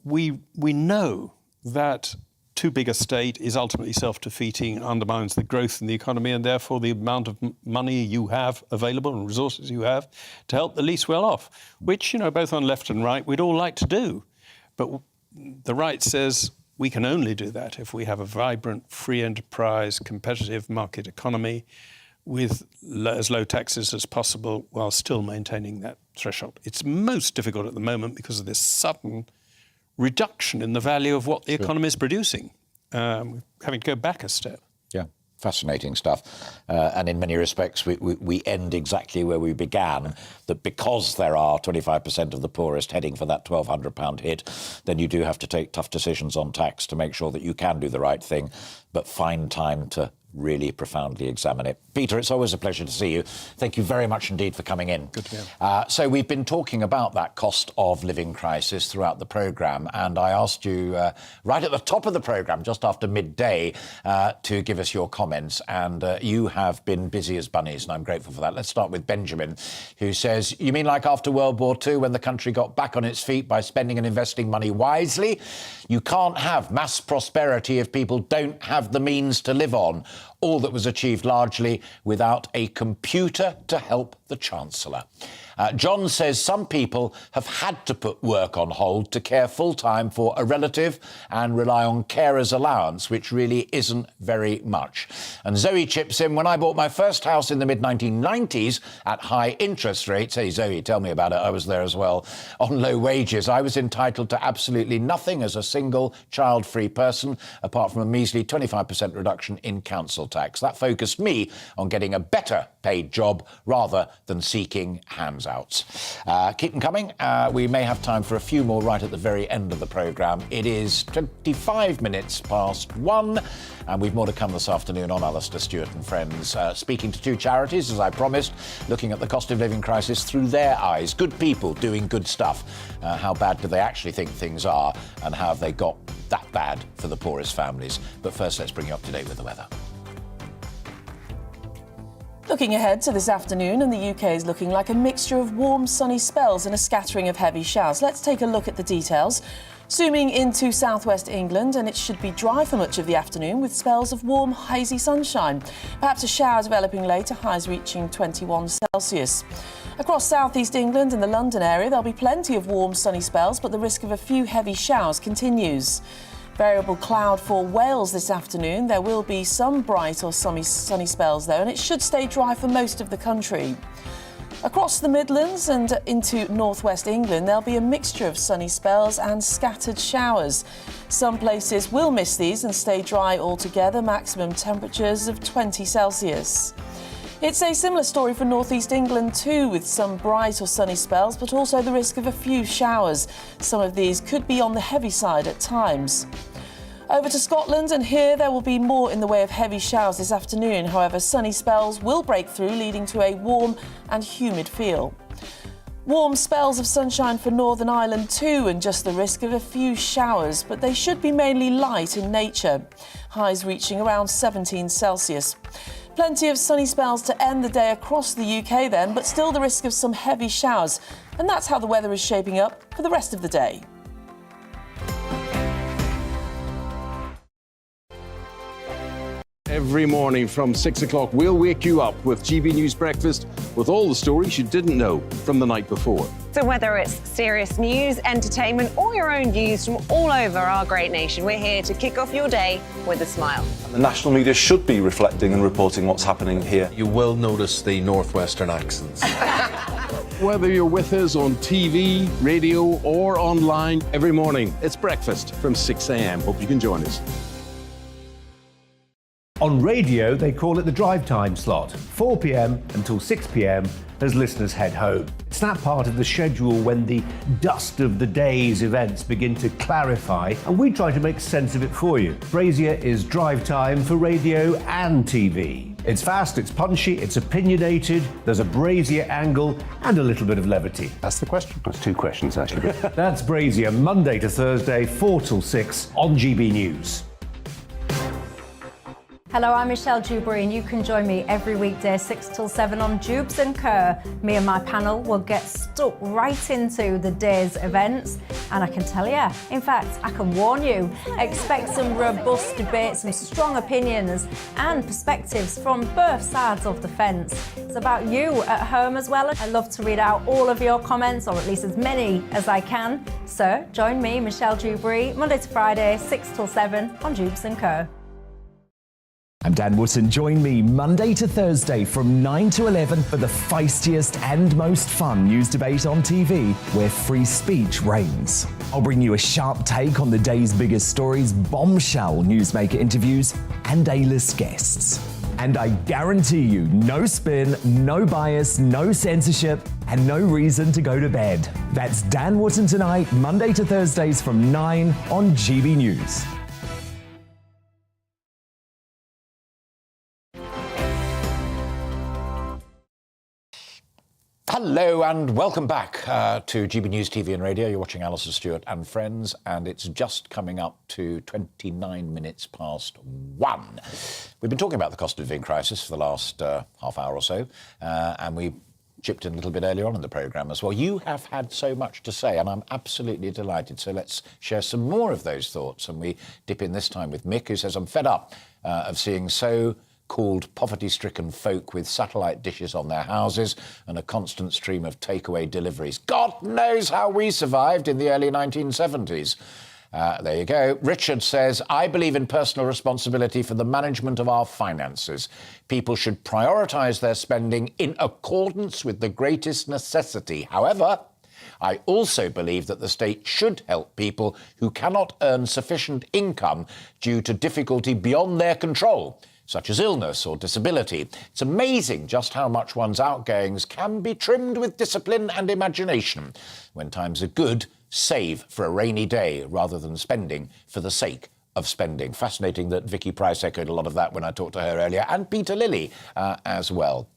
we know that too big a state is ultimately self-defeating, undermines the growth in the economy, and therefore the amount of money you have available and resources you have to help the least well off, which, both on left and right, we'd all like to do. But the right says we can only do that if we have a vibrant, free enterprise, competitive market economy with as low taxes as possible while still maintaining that threshold. It's most difficult at the moment because of this sudden reduction in the value of what the economy is producing. Having to go back a step. Yeah, fascinating stuff. And in many respects, we end exactly where we began, that because there are 25% of the poorest heading for that £1,200 hit, then you do have to take tough decisions on tax to make sure that you can do the right thing, but find time to really profoundly examine it. Peter, it's always a pleasure to see you. Thank you very much indeed for coming in. Good to be here. So we've been talking about that cost of living crisis throughout the programme, and I asked you right at the top of the programme, just after midday, to give us your comments, and you have been busy as bunnies, and I'm grateful for that. Let's start with Benjamin, who says, you mean like after World War II, when the country got back on its feet by spending and investing money wisely? You can't have mass prosperity if people don't have the means to live on. All that was achieved largely without a computer to help the Chancellor. John says some people have had to put work on hold to care full-time for a relative and rely on carer's allowance, which really isn't very much. And Zoe chips in, when I bought my first house in the mid-1990s at high interest rates, hey Zoe, tell me about it, I was there as well, on low wages, I was entitled to absolutely nothing as a single child-free person, apart from a measly 25% reduction in council tax. That focused me on getting a better paid job rather than seeking hands out. Keep them coming. We may have time for a few more right at the very end of the programme. It is 25 minutes past 1, and we've more to come this afternoon on Alastair Stewart and Friends, speaking to two charities, as I promised, looking at the cost of living crisis through their eyes. Good people doing good stuff. How bad do they actually think things are, and how have they got that bad for the poorest families? But first, let's bring you up to date with the weather. Looking ahead to this afternoon, and the UK is looking like a mixture of warm, sunny spells and a scattering of heavy showers. Let's take a look at the details. Zooming into southwest England, and it should be dry for much of the afternoon with spells of warm, hazy sunshine. Perhaps a shower developing later, highs reaching 21 Celsius. Across southeast England and the London area, there'll be plenty of warm, sunny spells, but the risk of a few heavy showers continues. Variable cloud for Wales this afternoon. There will be some bright or sunny spells though, and it should stay dry for most of the country. Across the Midlands and into northwest England, there'll be a mixture of sunny spells and scattered showers. Some places will miss these and stay dry altogether, maximum temperatures of 20 Celsius. It's a similar story for northeast England too, with some bright or sunny spells, but also the risk of a few showers. Some of these could be on the heavy side at times. Over to Scotland, and here there will be more in the way of heavy showers this afternoon. However, sunny spells will break through, leading to a warm and humid feel. Warm spells of sunshine for Northern Ireland too, and just the risk of a few showers, but they should be mainly light in nature. Highs reaching around 17 Celsius. Plenty of sunny spells to end the day across the UK then, but still the risk of some heavy showers. And that's how the weather is shaping up for the rest of the day. Every morning from 6 o'clock, we'll wake you up with GB News Breakfast with all the stories you didn't know from the night before. So whether it's serious news, entertainment, or your own views from all over our great nation, we're here to kick off your day with a smile. The national media should be reflecting and reporting what's happening here. You will notice the northwestern accents. Whether you're with us on TV, radio, or online, every morning, it's breakfast from 6 a.m. Hope you can join us. On radio, they call it the drive time slot, 4 p.m. until 6 p.m. as listeners head home. It's that part of the schedule when the dust of the day's events begin to clarify, and we try to make sense of it for you. Brazier is drive time for radio and TV. It's fast, it's punchy, it's opinionated, there's a Brazier angle and a little bit of levity. That's the question. That's two questions, actually. That's Brazier, Monday to Thursday, 4 till 6 on GB News. Hello, I'm Michelle Dewberry, and you can join me every weekday 6 till 7 on Jubes and Kerr. Me and my panel will get stuck right into the day's events, and I can tell you, in fact, I can warn you, expect some robust debates, some strong opinions and perspectives from both sides of the fence. It's about you at home as well. I love to read out all of your comments, or at least as many as I can. So join me, Michelle Dewberry, Monday to Friday, 6 till 7 on Jubes and Kerr. I'm Dan Wootton. Join me Monday to Thursday from 9 to 11 for the feistiest and most fun news debate on TV, where free speech reigns. I'll bring you a sharp take on the day's biggest stories, bombshell newsmaker interviews, and A-list guests. And I guarantee you, no spin, no bias, no censorship, and no reason to go to bed. That's Dan Wootton tonight, Monday to Thursdays from 9 on GB News. Hello and welcome back to GB News TV and Radio. You're watching Alastair Stewart and Friends, and it's just coming up to 29 minutes past 1. We've been talking about the cost of living crisis for the last half hour or so, and we chipped in a little bit earlier on in the programme as well. You have had so much to say, and I'm absolutely delighted. So let's share some more of those thoughts, and we dip in this time with Mick, who says, I'm fed up of seeing so-called poverty-stricken folk with satellite dishes on their houses and a constant stream of takeaway deliveries. God knows how we survived in the early 1970s. There you go. Richard says, I believe in personal responsibility for the management of our finances. People should prioritise their spending in accordance with the greatest necessity. However, I also believe that the state should help people who cannot earn sufficient income due to difficulty beyond their control, such as illness or disability. It's amazing just how much one's outgoings can be trimmed with discipline and imagination. When times are good, save for a rainy day rather than spending for the sake of spending. Fascinating that Vicky Price echoed a lot of that when I talked to her earlier, and Peter Lilly as well.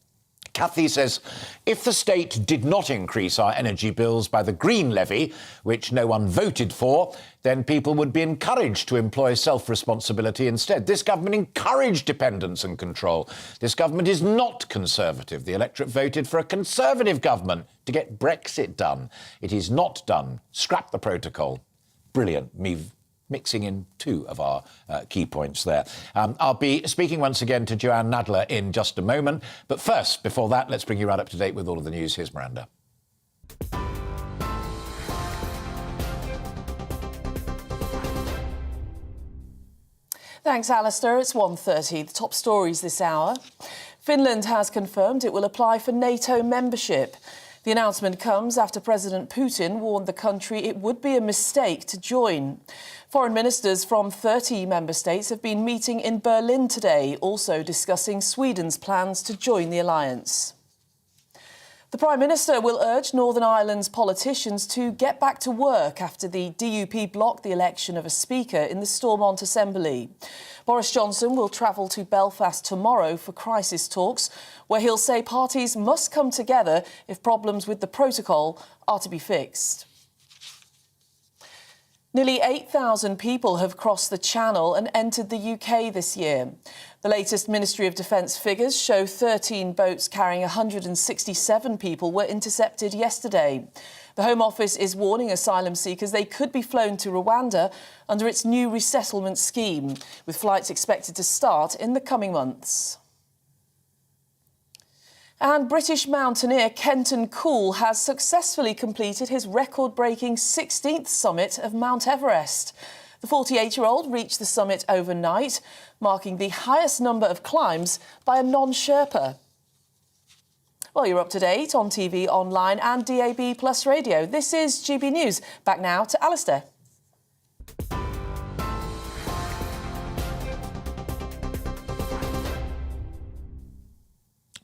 Kathy says, if the state did not increase our energy bills by the green levy, which no one voted for, then people would be encouraged to employ self-responsibility instead. This government encouraged dependence and control. This government is not Conservative. The electorate voted for a Conservative government to get Brexit done. It is not done. Scrap the protocol. Brilliant. Me mixing in two of our key points there. I'll be speaking once again to Joanne Nadler in just a moment. But first, before that, let's bring you right up to date with all of the news. Here's Miranda. Thanks, Alistair. It's 1:30. The top stories this hour. Finland has confirmed it will apply for NATO membership. The announcement comes after President Putin warned the country it would be a mistake to join. Foreign ministers from 30 member states have been meeting in Berlin today, also discussing Sweden's plans to join the alliance. The Prime Minister will urge Northern Ireland's politicians to get back to work after the DUP blocked the election of a Speaker in the Stormont Assembly. Boris Johnson will travel to Belfast tomorrow for crisis talks, where he'll say parties must come together if problems with the protocol are to be fixed. Nearly 8,000 people have crossed the Channel and entered the UK this year. The latest Ministry of Defence figures show 13 boats carrying 167 people were intercepted yesterday. The Home Office is warning asylum seekers they could be flown to Rwanda under its new resettlement scheme, with flights expected to start in the coming months. And British mountaineer Kenton Cool has successfully completed his record-breaking 16th summit of Mount Everest. The 48-year-old reached the summit overnight, marking the highest number of climbs by a non-Sherpa. Well, you're up to date on TV, online and DAB Plus radio. This is GB News. Back now to Alistair.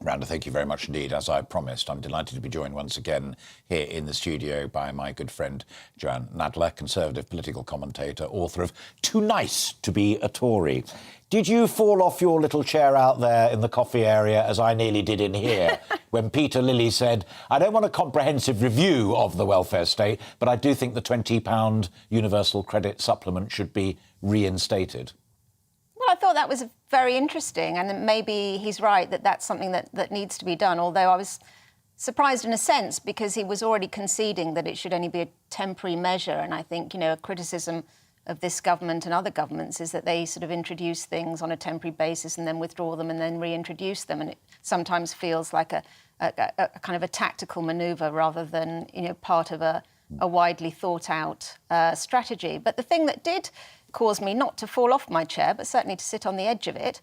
Miranda, thank you very much indeed. As I promised, I'm delighted to be joined once again here in the studio by my good friend Joanne Nadler, Conservative political commentator, author of Too Nice to Be a Tory. Did you fall off your little chair out there in the coffee area, as I nearly did in here, when Peter Lilly said, I don't want a comprehensive review of the welfare state, but I do think the £20 universal credit supplement should be reinstated? Well, I thought that was very interesting, and maybe he's right that that's something that needs to be done, although I was surprised in a sense because he was already conceding that it should only be a temporary measure. And I think, a criticism of this government and other governments is that they sort of introduce things on a temporary basis and then withdraw them and then reintroduce them. And it sometimes feels like a kind of a tactical manoeuvre rather than, part of a widely thought out strategy. But the thing that did cause me not to fall off my chair, but certainly to sit on the edge of it,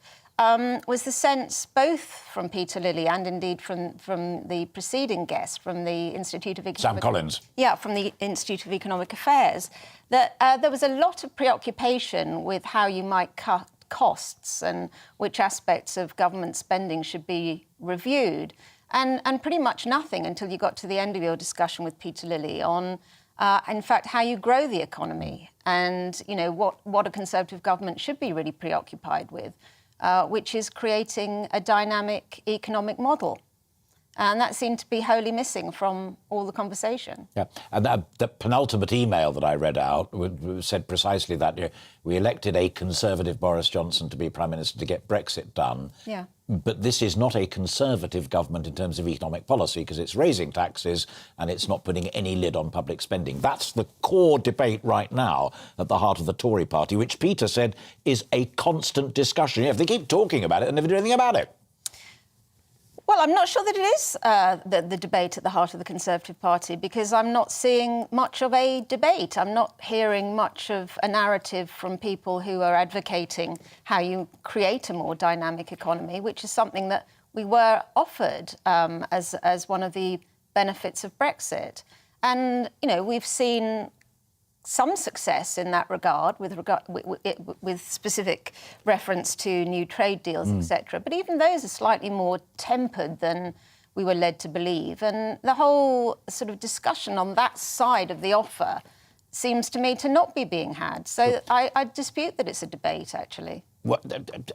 was the sense, both from Peter Lilly and indeed from the preceding guest, from the Institute of Economic... Sam Collins. Yeah, from the Institute of Economic Affairs, that there was a lot of preoccupation with how you might cut costs and which aspects of government spending should be reviewed, and pretty much nothing until you got to the end of your discussion with Peter Lilly on, in fact, how you grow the economy and, what a Conservative government should be really preoccupied with. Which is creating a dynamic economic model. And that seemed to be wholly missing from all the conversation. Yeah, and the penultimate email that I read out said precisely that we elected a Conservative Boris Johnson to be Prime Minister to get Brexit done. Yeah. But this is not a Conservative government in terms of economic policy because it's raising taxes and it's not putting any lid on public spending. That's the core debate right now at the heart of the Tory party, which Peter said is a constant discussion. If they keep talking about it and never do anything about it. Well, I'm not sure that it is the debate at the heart of the Conservative Party because I'm not seeing much of a debate. I'm not hearing much of a narrative from people who are advocating how you create a more dynamic economy, which is something that we were offered as one of the benefits of Brexit. And, we've seen some success in that regard with specific reference to new trade deals, etc. But even those are slightly more tempered than we were led to believe. And the whole sort of discussion on that side of the offer seems to me to not be being had. So I dispute that it's a debate, actually. Well,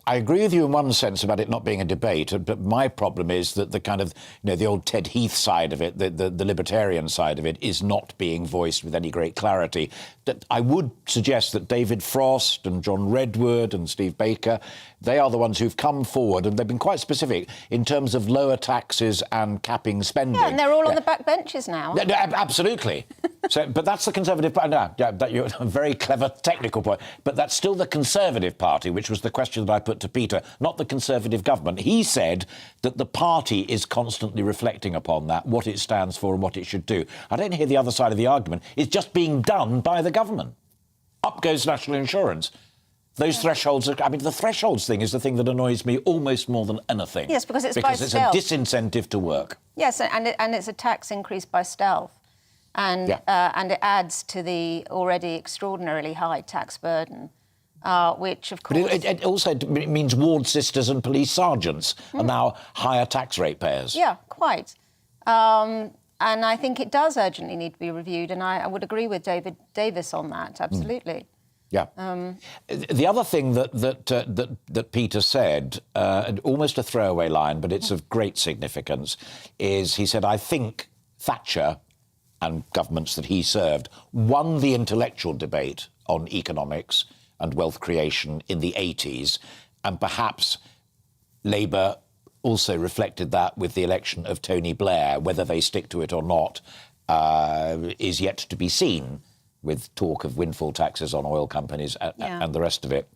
I agree with you in one sense about it not being a debate, but my problem is that the kind of, the old Ted Heath side of it, the libertarian side of it, is not being voiced with any great clarity. That I would suggest that David Frost and John Redwood and Steve Baker, they are the ones who've come forward, and they've been quite specific in terms of lower taxes and capping spending. Yeah, and they're all on the back benches now. Absolutely. But that's the Conservative Party. No, you're a very clever technical point. But that's still the Conservative Party, which was the question that I put to Peter, not the Conservative government. He said that the party is constantly reflecting upon that, what it stands for and what it should do. I don't hear the other side of the argument. It's just being done by the government. Up goes national insurance. Those thresholds are... I mean, the thresholds thing is the thing that annoys me almost more than anything. Yes, because it's by stealth. stealth. It's a disincentive to work. Yes, and it's a tax increase by stealth. And it adds to the already extraordinarily high tax burden, which, of course... But it also means ward sisters and police sergeants are now higher tax rate payers. Yeah, quite. And I think it does urgently need to be reviewed, and I would agree with David Davis on that, absolutely. Yeah. The other thing that Peter said, almost a throwaway line, but it's of great significance, is he said, I think Thatcher and governments that he served won the intellectual debate on economics and wealth creation in the 80s, and perhaps Labour also reflected that with the election of Tony Blair. Whether they stick to it or not is yet to be seen, with talk of windfall taxes on oil companies and the rest of it.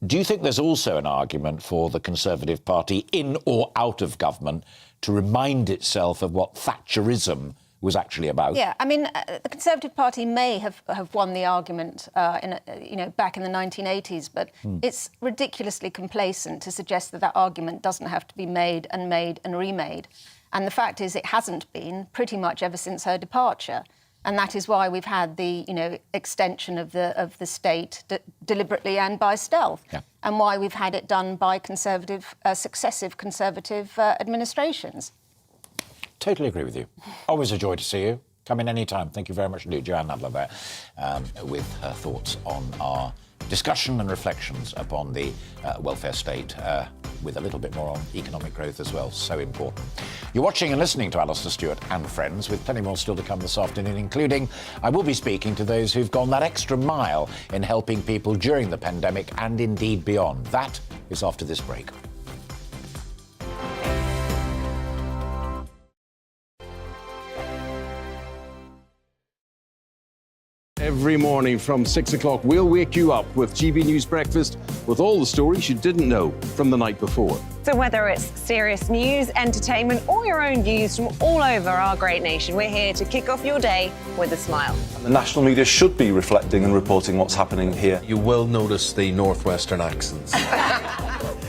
Do you think there's also an argument for the Conservative Party, in or out of government, to remind itself of what Thatcherism was actually about? Yeah, I mean, the Conservative Party may have won the argument back in the 1980s, but it's ridiculously complacent to suggest that argument doesn't have to be made and remade. And the fact is it hasn't been pretty much ever since her departure. And that is why we've had the, extension of the state deliberately and by stealth, and why we've had it done by successive Conservative administrations. Totally agree with you. Always a joy to see you. Come in any time. Thank you very much indeed. Joanne Nadler there with her thoughts on our discussion and reflections upon the welfare state, with a little bit more on economic growth as well. So important. You're watching and listening to Alastair Stewart and Friends, with plenty more still to come this afternoon, including I will be speaking to those who've gone that extra mile in helping people during the pandemic and indeed beyond. That is after this break. Every morning from 6 o'clock, we'll wake you up with GB News Breakfast with all the stories you didn't know from the night before. So whether it's serious news, entertainment, or your own views from all over our great nation, we're here to kick off your day with a smile. The national media should be reflecting and reporting what's happening here. You will notice the northwestern accents.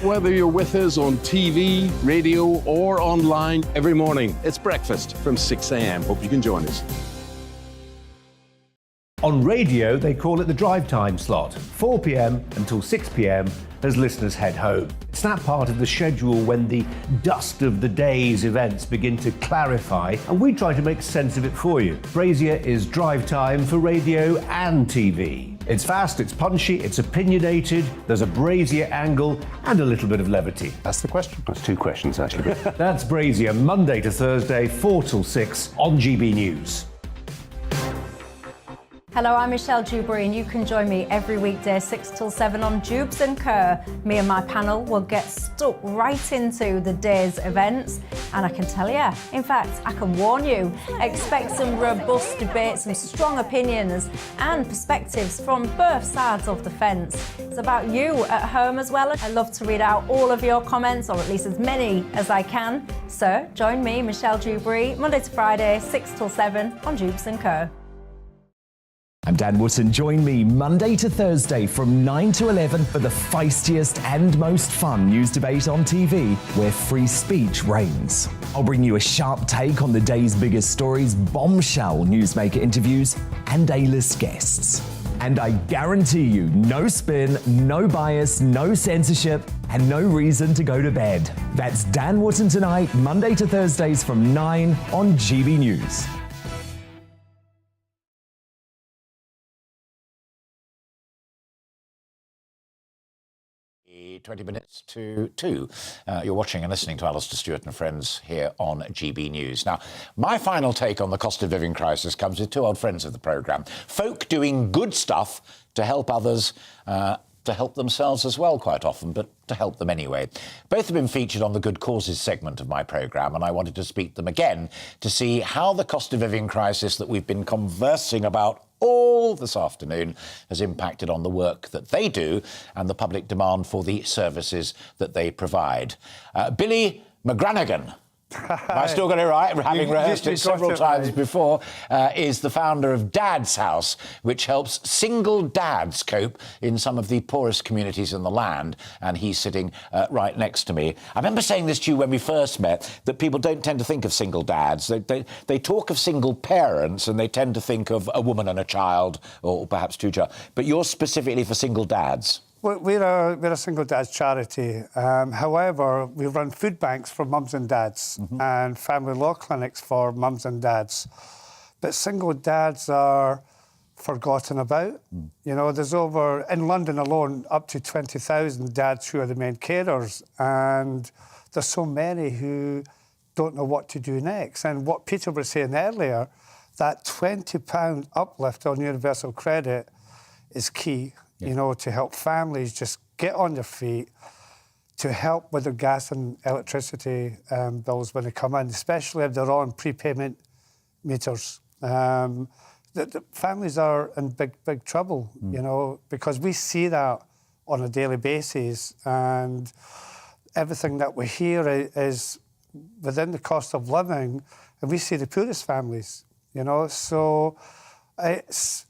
Whether you're with us on TV, radio, or online, every morning, it's breakfast from 6 a.m. Hope you can join us. On radio, they call it the drive time slot, 4 p.m. until 6 p.m. as listeners head home. It's that part of the schedule when the dust of the day's events begin to clarify, and we try to make sense of it for you. Brazier is drive time for radio and TV. It's fast, it's punchy, it's opinionated, there's a Brazier angle and a little bit of levity. That's the question. That's two questions, actually. That's Brazier, Monday to Thursday, 4 till 6 on GB News. Hello, I'm Michelle Dewberry, and you can join me every weekday 6 till 7 on Jubes and Kerr. Me and my panel will get stuck right into the day's events, and I can tell you, in fact, I can warn you, expect some robust debates, some strong opinions and perspectives from both sides of the fence. It's about you at home as well. I love to read out all of your comments, or at least as many as I can. So join me, Michelle Dewberry, Monday to Friday, 6 till 7 on Jubes and Kerr. I'm Dan Wootton. Join me Monday to Thursday from 9 to 11 for the feistiest and most fun news debate on TV, where free speech reigns. I'll bring you a sharp take on the day's biggest stories, bombshell newsmaker interviews, and A-list guests. And I guarantee you, no spin, no bias, no censorship, and no reason to go to bed. That's Dan Wootton tonight, Monday to Thursdays from 9 on GB News. 20 minutes to 2. You're watching and listening to Alastair Stewart and Friends here on GB News. Now, my final take on the cost of living crisis comes with two old friends of the programme. Folk doing good stuff to help others, to help themselves as well quite often, but to help them anyway. Both have been featured on the Good Causes segment of my programme, and I wanted to speak to them again to see how the cost of living crisis that we've been conversing about all this afternoon has impacted on the work that they do and the public demand for the services that they provide. Billy McGranagan, have I still got it right, having rehearsed it several times before, is the founder of Dad's House, which helps single dads cope in some of the poorest communities in the land, and he's sitting right next to me. I remember saying this to you when we first met, that people don't tend to think of single dads. They talk of single parents, and they tend to think of a woman and a child, or perhaps two children. But you're specifically for single dads. We're a single dads charity. However, we run food banks for mums and dads and family law clinics for mums and dads. But single dads are forgotten about. You know, there's in London alone, up to 20,000 dads who are the main carers. And there's so many who don't know what to do next. And what Peter was saying earlier, that £20 uplift on universal credit is key. You know, to help families just get on their feet, to help with their gas and electricity bills when they come in, especially if they're on prepayment meters. The families are in big trouble, you know, because we see that on a daily basis, and everything that we hear is within the cost of living, and we see the poorest families, you know, so it's...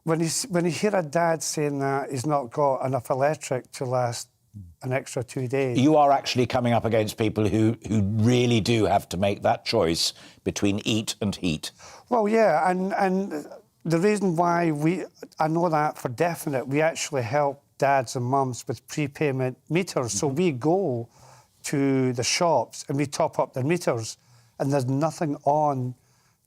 When you hear a dad saying that he's not got enough electric to last an extra 2 days... You are actually coming up against people who really do have to make that choice between eat and heat. Well, yeah, and the reason why I know that for definite, we actually help dads and mums with prepayment meters. So we go to the shops and we top up their meters, and there's nothing on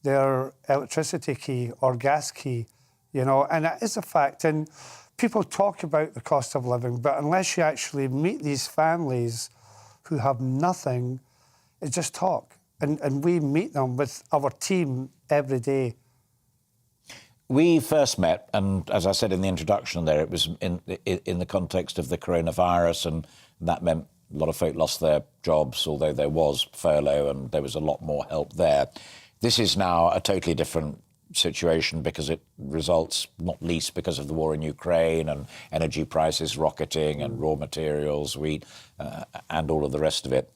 their electricity key or gas key. You know, and that is a fact. And people talk about the cost of living, but unless you actually meet these families who have nothing, it's just talk. And we meet them with our team every day. We first met, and as I said in the introduction there, it was in the context of the coronavirus, and that meant a lot of folk lost their jobs, although there was furlough and there was a lot more help there. This is now a totally different situation because it results not least because of the war in Ukraine and energy prices rocketing and raw materials, wheat, and all of the rest of it.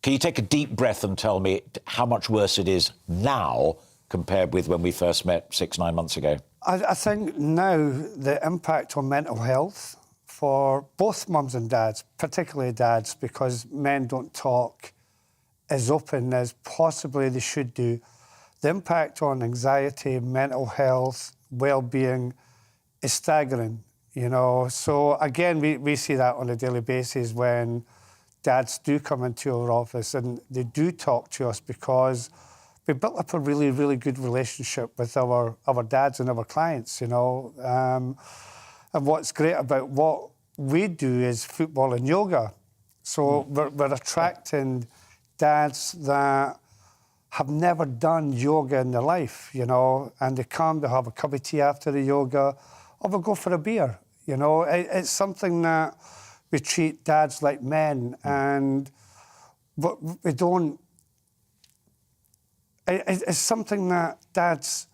Can you take a deep breath and tell me how much worse it is now compared with when we first met 6-9 months ago? I think now the impact on mental health for both mums and dads, particularly dads, because men don't talk as open as possibly they should do. The impact on anxiety, mental health, well-being is staggering, you know. So, again, we see that on a daily basis when dads do come into our office and they do talk to us because we built up a really, really good relationship with our dads and our clients, you know. And what's great about what we do is football and yoga. So we're attracting dads that have never done yoga in their life, you know, and they come, they have a cup of tea after the yoga, or they'll go for a beer, you know. It's something that we treat dads like men, but we don't... It's something that dads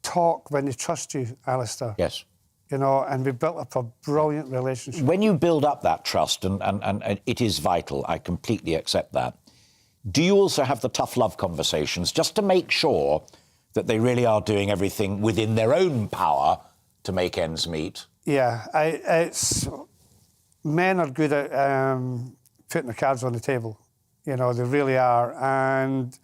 talk when they trust you, Alistair. Yes. You know, and we built up a brilliant relationship. When you build up that trust, and it is vital, I completely accept that, do you also have the tough love conversations just to make sure that they really are doing everything within their own power to make ends meet? Yeah, men are good at putting the cards on the table. You know, they really are. And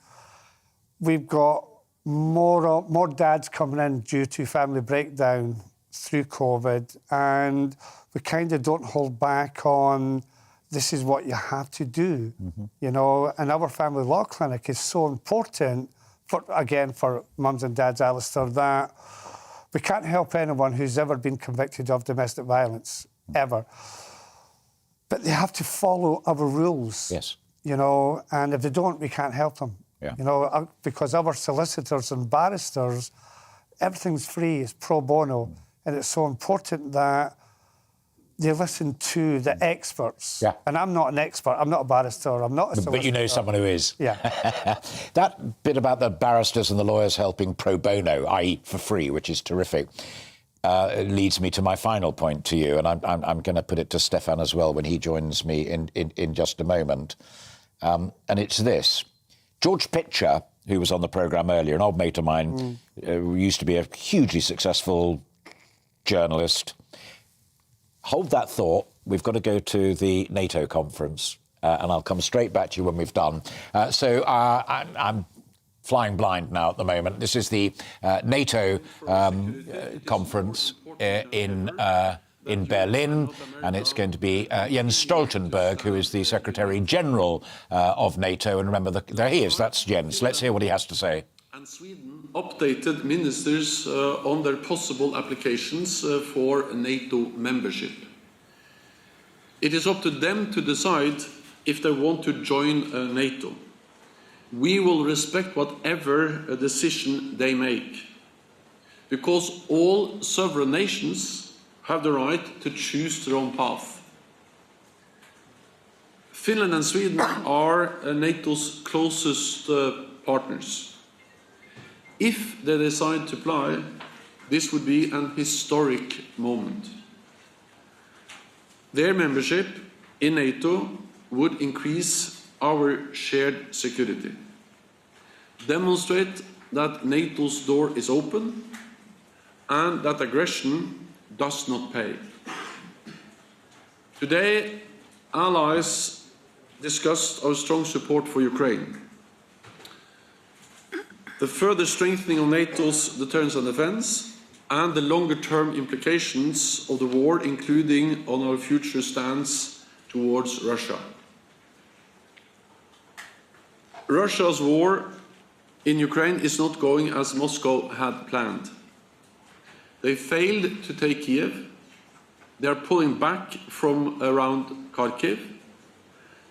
we've got more dads coming in due to family breakdown through COVID, and we kind of don't hold back on this is what you have to do, you know. And our family law clinic is so important, for mums and dads, Alistair, that we can't help anyone who's ever been convicted of domestic violence, ever. But they have to follow our rules. Yes. You know, and if they don't, we can't help them. Yeah. You know, because our solicitors and barristers, everything's free, it's pro bono, and it's so important that they listen to the experts. Yeah. And I'm not an expert, I'm not a barrister, I'm not a solicitor. But you know someone who is. Yeah. That bit about the barristers and the lawyers helping pro bono, i.e. for free, which is terrific, leads me to my final point to you, and I'm going to put it to Stefan as well when he joins me in just a moment. And it's this. George Pitcher, who was on the programme earlier, an old mate of mine, used to be a hugely successful journalist. Hold that thought. We've got to go to the NATO conference, and I'll come straight back to you when we've done. I'm flying blind now at the moment. This is the NATO conference in Berlin, and it's going to be Jens Stoltenberg, who is the Secretary General of NATO. And remember, there he is. That's Jens. Let's hear what he has to say. And Sweden updated ministers on their possible applications for NATO membership. It is up to them to decide if they want to join NATO. We will respect whatever decision they make, because all sovereign nations have the right to choose their own path. Finland and Sweden are NATO's closest partners. If they decide to apply, this would be an historic moment. Their membership in NATO would increase our shared security, demonstrate that NATO's door is open and that aggression does not pay. Today, allies discussed our strong support for Ukraine, the further strengthening of NATO's deterrence and defence, and the longer-term implications of the war, including on our future stance towards Russia. Russia's war in Ukraine is not going as Moscow had planned. They failed to take Kiev. They are pulling back from around Kharkiv.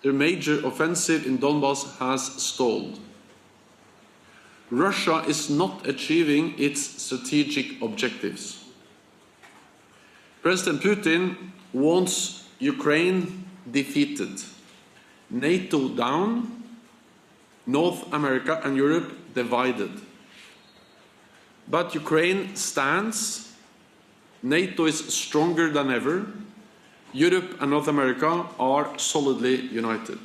Their major offensive in Donbass has stalled. Russia is not achieving its strategic objectives. President Putin wants Ukraine defeated, NATO down, North America and Europe divided. But Ukraine stands, NATO is stronger than ever, Europe and North America are solidly united.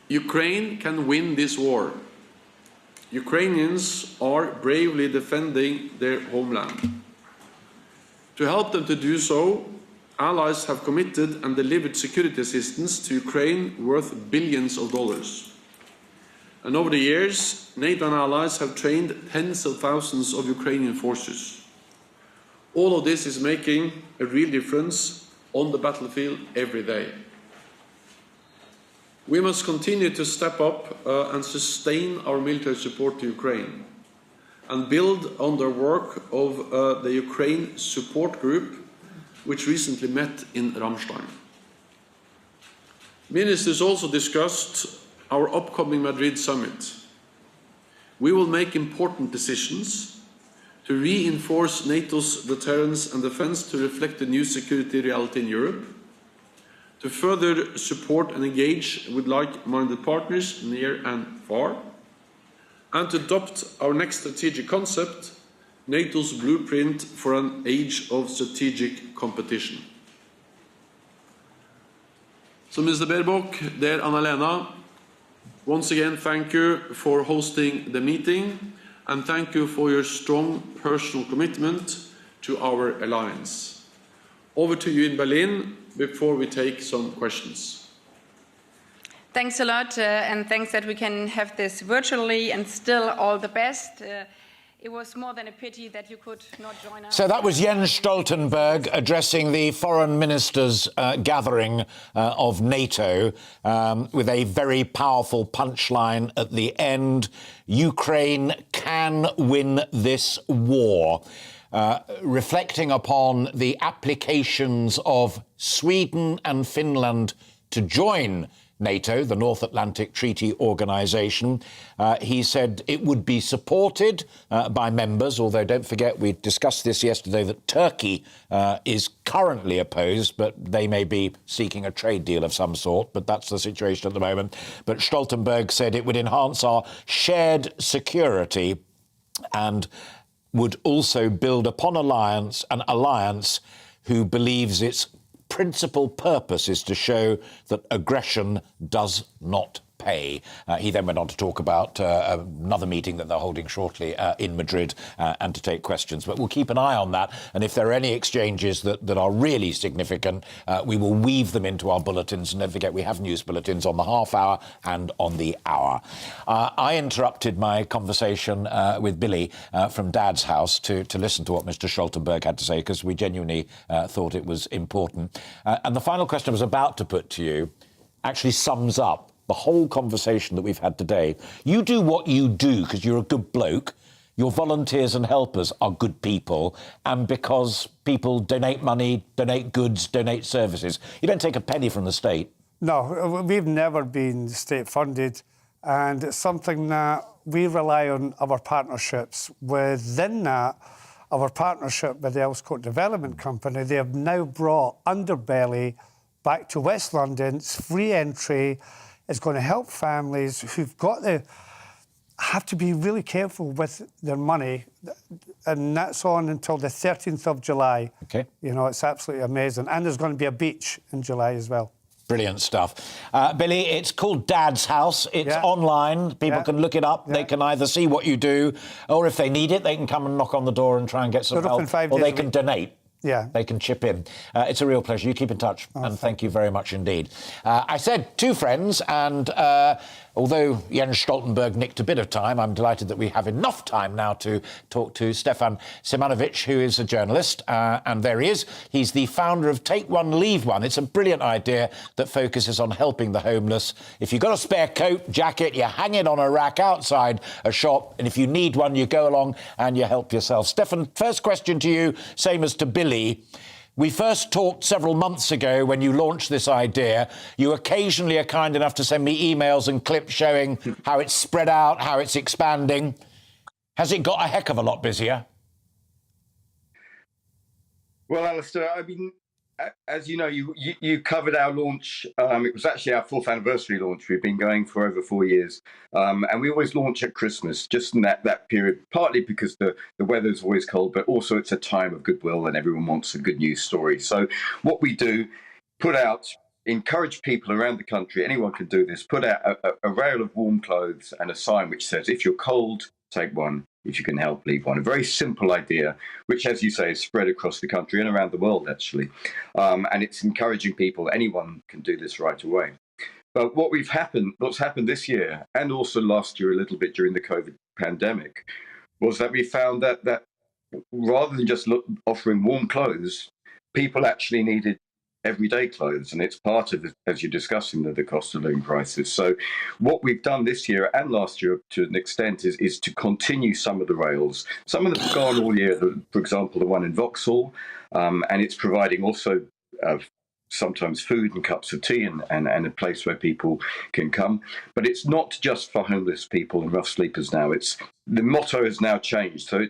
Ukraine can win this war. Ukrainians are bravely defending their homeland. To help them to do so, allies have committed and delivered security assistance to Ukraine worth billions of dollars. And over the years, NATO and allies have trained tens of thousands of Ukrainian forces. All of this is making a real difference on the battlefield every day. We must continue to step up and sustain our military support to Ukraine and build on the work of the Ukraine Support Group, which recently met in Ramstein. Ministers also discussed our upcoming Madrid summit. We will make important decisions to reinforce NATO's deterrence and defence to reflect the new security reality in Europe, to further support and engage with like-minded partners near and far, and to adopt our next strategic concept, NATO's blueprint for an age of strategic competition. So, Mr. Baerbock, dear Anna-Lena, once again, thank you for hosting the meeting, and thank you for your strong personal commitment to our alliance. Over to you in Berlin before we take some questions. Thanks a lot, and thanks that we can have this virtually, and still all the best. It was more than a pity that you could not join us. So that was Jens Stoltenberg addressing the foreign ministers' gathering of NATO with a very powerful punchline at the end. Ukraine can win this war. reflecting upon the applications of Sweden and Finland to join NATO, the North Atlantic Treaty Organisation. He said it would be supported by members, although don't forget we discussed this yesterday that Turkey is currently opposed, but they may be seeking a trade deal of some sort, but that's the situation at the moment. But Stoltenberg said it would enhance our shared security and would also build upon an alliance who believes its principal purpose is to show that aggression does not pay. He then went on to talk about another meeting that they're holding shortly in Madrid and to take questions. But we'll keep an eye on that. And if there are any exchanges that are really significant, we will weave them into our bulletins. And don't forget, we have news bulletins on the half hour and on the hour. I interrupted my conversation with Billy from Dad's house to listen to what Mr. Stoltenberg had to say, because we genuinely thought it was important. And the final question I was about to put to you actually sums up the whole conversation that we've had today. You do what you do because you're a good bloke. Your volunteers and helpers are good people, and because people donate money, donate goods, donate services. You don't take a penny from the state. No, we've never been state-funded, and it's something that we rely on our partnerships. Within that, our partnership with the Elscote Development Company, they have now brought Underbelly back to West London. It's free entry. It's going to help families who've have to be really careful with their money, and that's on until the 13th of July. Okay. You know, it's absolutely amazing. And there's going to be a beach in July as well. Brilliant stuff. Billy, it's called Dad's House. It's online. People can look it up. They can either see what you do, or if they need it, they can come and knock on the door and try and get some help, or they can donate. Yeah. They can chip in. It's a real pleasure. You keep in touch, and thank you very much indeed. I said two friends, and although Jens Stoltenberg nicked a bit of time, I'm delighted that we have enough time now to talk to Stefan Simanovic, who is a journalist, and there he is. He's the founder of Take One, Leave One. It's a brilliant idea that focuses on helping the homeless. If you've got a spare coat, jacket, you hang it on a rack outside a shop, and if you need one, you go along and you help yourself. Stefan, first question to you, same as to Billy. We first talked several months ago when you launched this idea. You occasionally are kind enough to send me emails and clips showing how it's spread out, how it's expanding. Has it got a heck of a lot busier? Well, Alistair, I mean, as you know, you covered our launch. It was actually our 4th anniversary launch. We've been going for over 4 years. And we always launch at Christmas, just in that period, partly because the weather's always cold, but also it's a time of goodwill and everyone wants a good news story. So what we do, encourage people around the country, anyone can do this, put out a rail of warm clothes and a sign which says, if you're cold, take one. If you can help, leave one. A very simple idea, which, as you say, is spread across the country and around the world, actually. And it's encouraging people. Anyone can do this right away. But what's happened this year, and also last year a little bit during the COVID pandemic, was that we found that rather than just offering warm clothes, people actually needed everyday clothes, and it's part of, as you're discussing, the cost of living crisis. So what we've done this year and last year to an extent is to continue some of the rails. Some of them have gone all year, for example, the one in Vauxhall, and it's providing also sometimes food and cups of tea and a place where people can come. But it's not just for homeless people and rough sleepers now. The motto has now changed. So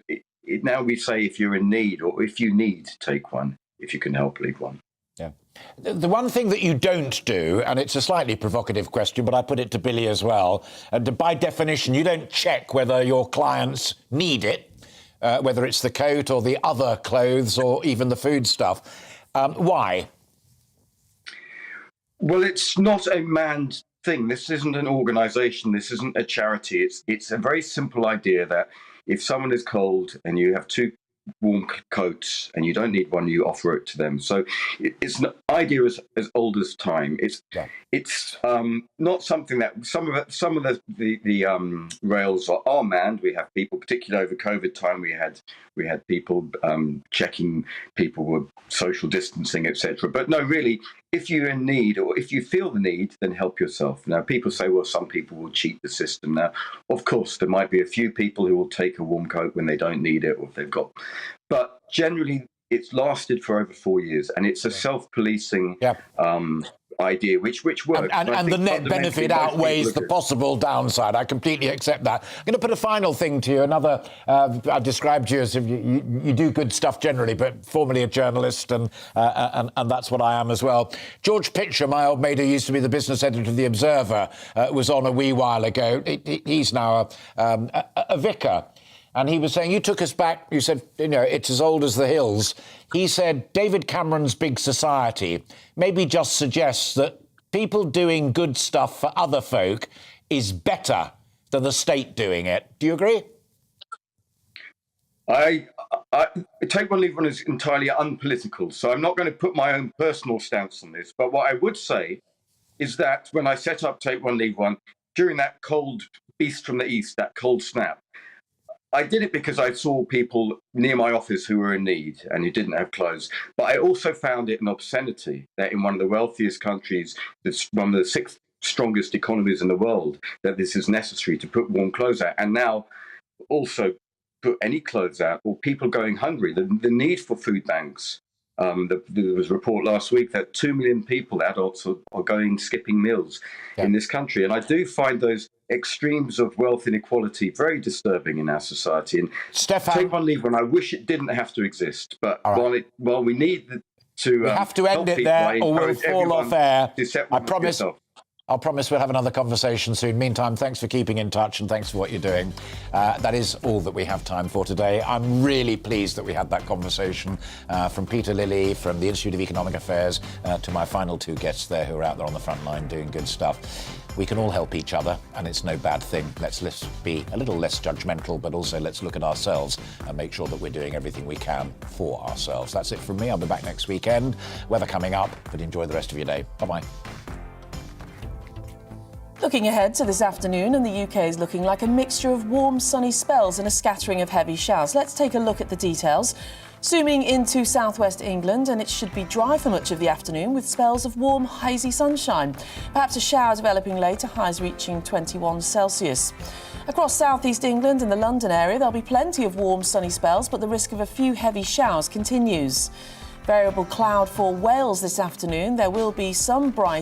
now we say, if you're in need, or if you need, take one. If you can help, leave one. Yeah. The one thing that you don't do, and it's a slightly provocative question, but I put it to Billy as well, and by definition, you don't check whether your clients need it, whether it's the coat or the other clothes or even the food stuff. Why? Well, it's not a manned thing. This isn't an organisation. This isn't a charity. It's a very simple idea that if someone is cold and you have two warm coats and you don't need one, you offer it to them. So it's an idea as old as time. It's not something that some of the rails are manned. We have people, particularly over COVID time, we had people checking people were social distancing, etc. But no, really, if you're in need or if you feel the need, then help yourself. Now, people say, well, some people will cheat the system. Now, of course, there might be a few people who will take a warm coat when they don't need it, or if they've got but generally it's lasted for over 4 years, and it's a self-policing idea which works. And the net benefit outweighs the possible downside. I completely accept that. I'm going to put a final thing to you. Another, I've described you as you do good stuff generally, but formerly a journalist, and that's what I am as well. George Pitcher, my old mate who used to be the business editor of The Observer, was on a wee while ago. He's now a vicar. And he was saying, you took us back, you said, it's as old as the hills. He said, David Cameron's Big Society maybe just suggests that people doing good stuff for other folk is better than the state doing it. Do you agree? I Take One, Leave One is entirely unpolitical, so I'm not going to put my own personal stance on this. But what I would say is that when I set up Take One, Leave One, during that cold beast from the east, that cold snap, I did it because I saw people near my office who were in need and who didn't have clothes. But I also found it an obscenity that in one of the wealthiest countries, that's one of the 6th strongest economies in the world, that this is necessary to put warm clothes out. And now also put any clothes out, or people going hungry, the need for food banks. There was a report last week that 2 million people, adults, are going skipping meals in this country. And I do find those extremes of wealth inequality very disturbing in our society. And Take One, Leave One, I wish it didn't have to exist. But while we need to... we have to end it there or we'll fall off air. I promise we'll have another conversation soon. Meantime, thanks for keeping in touch and thanks for what you're doing. That is all that we have time for today. I'm really pleased that we had that conversation from Peter Lilly, from the Institute of Economic Affairs, to my final 2 guests there who are out there on the front line doing good stuff. We can all help each other, and it's no bad thing. Let's be a little less judgmental, but also let's look at ourselves and make sure that we're doing everything we can for ourselves. That's it from me. I'll be back next weekend. Weather coming up, but enjoy the rest of your day. Bye-bye. Looking ahead to this afternoon, and the UK is looking like a mixture of warm, sunny spells and a scattering of heavy showers. Let's take a look at the details. Zooming into southwest England, and it should be dry for much of the afternoon with spells of warm, hazy sunshine. Perhaps a shower developing later, highs reaching 21 Celsius. Across southeast England and the London area, there'll be plenty of warm, sunny spells, but the risk of a few heavy showers continues. Variable cloud for Wales this afternoon. There will be some bright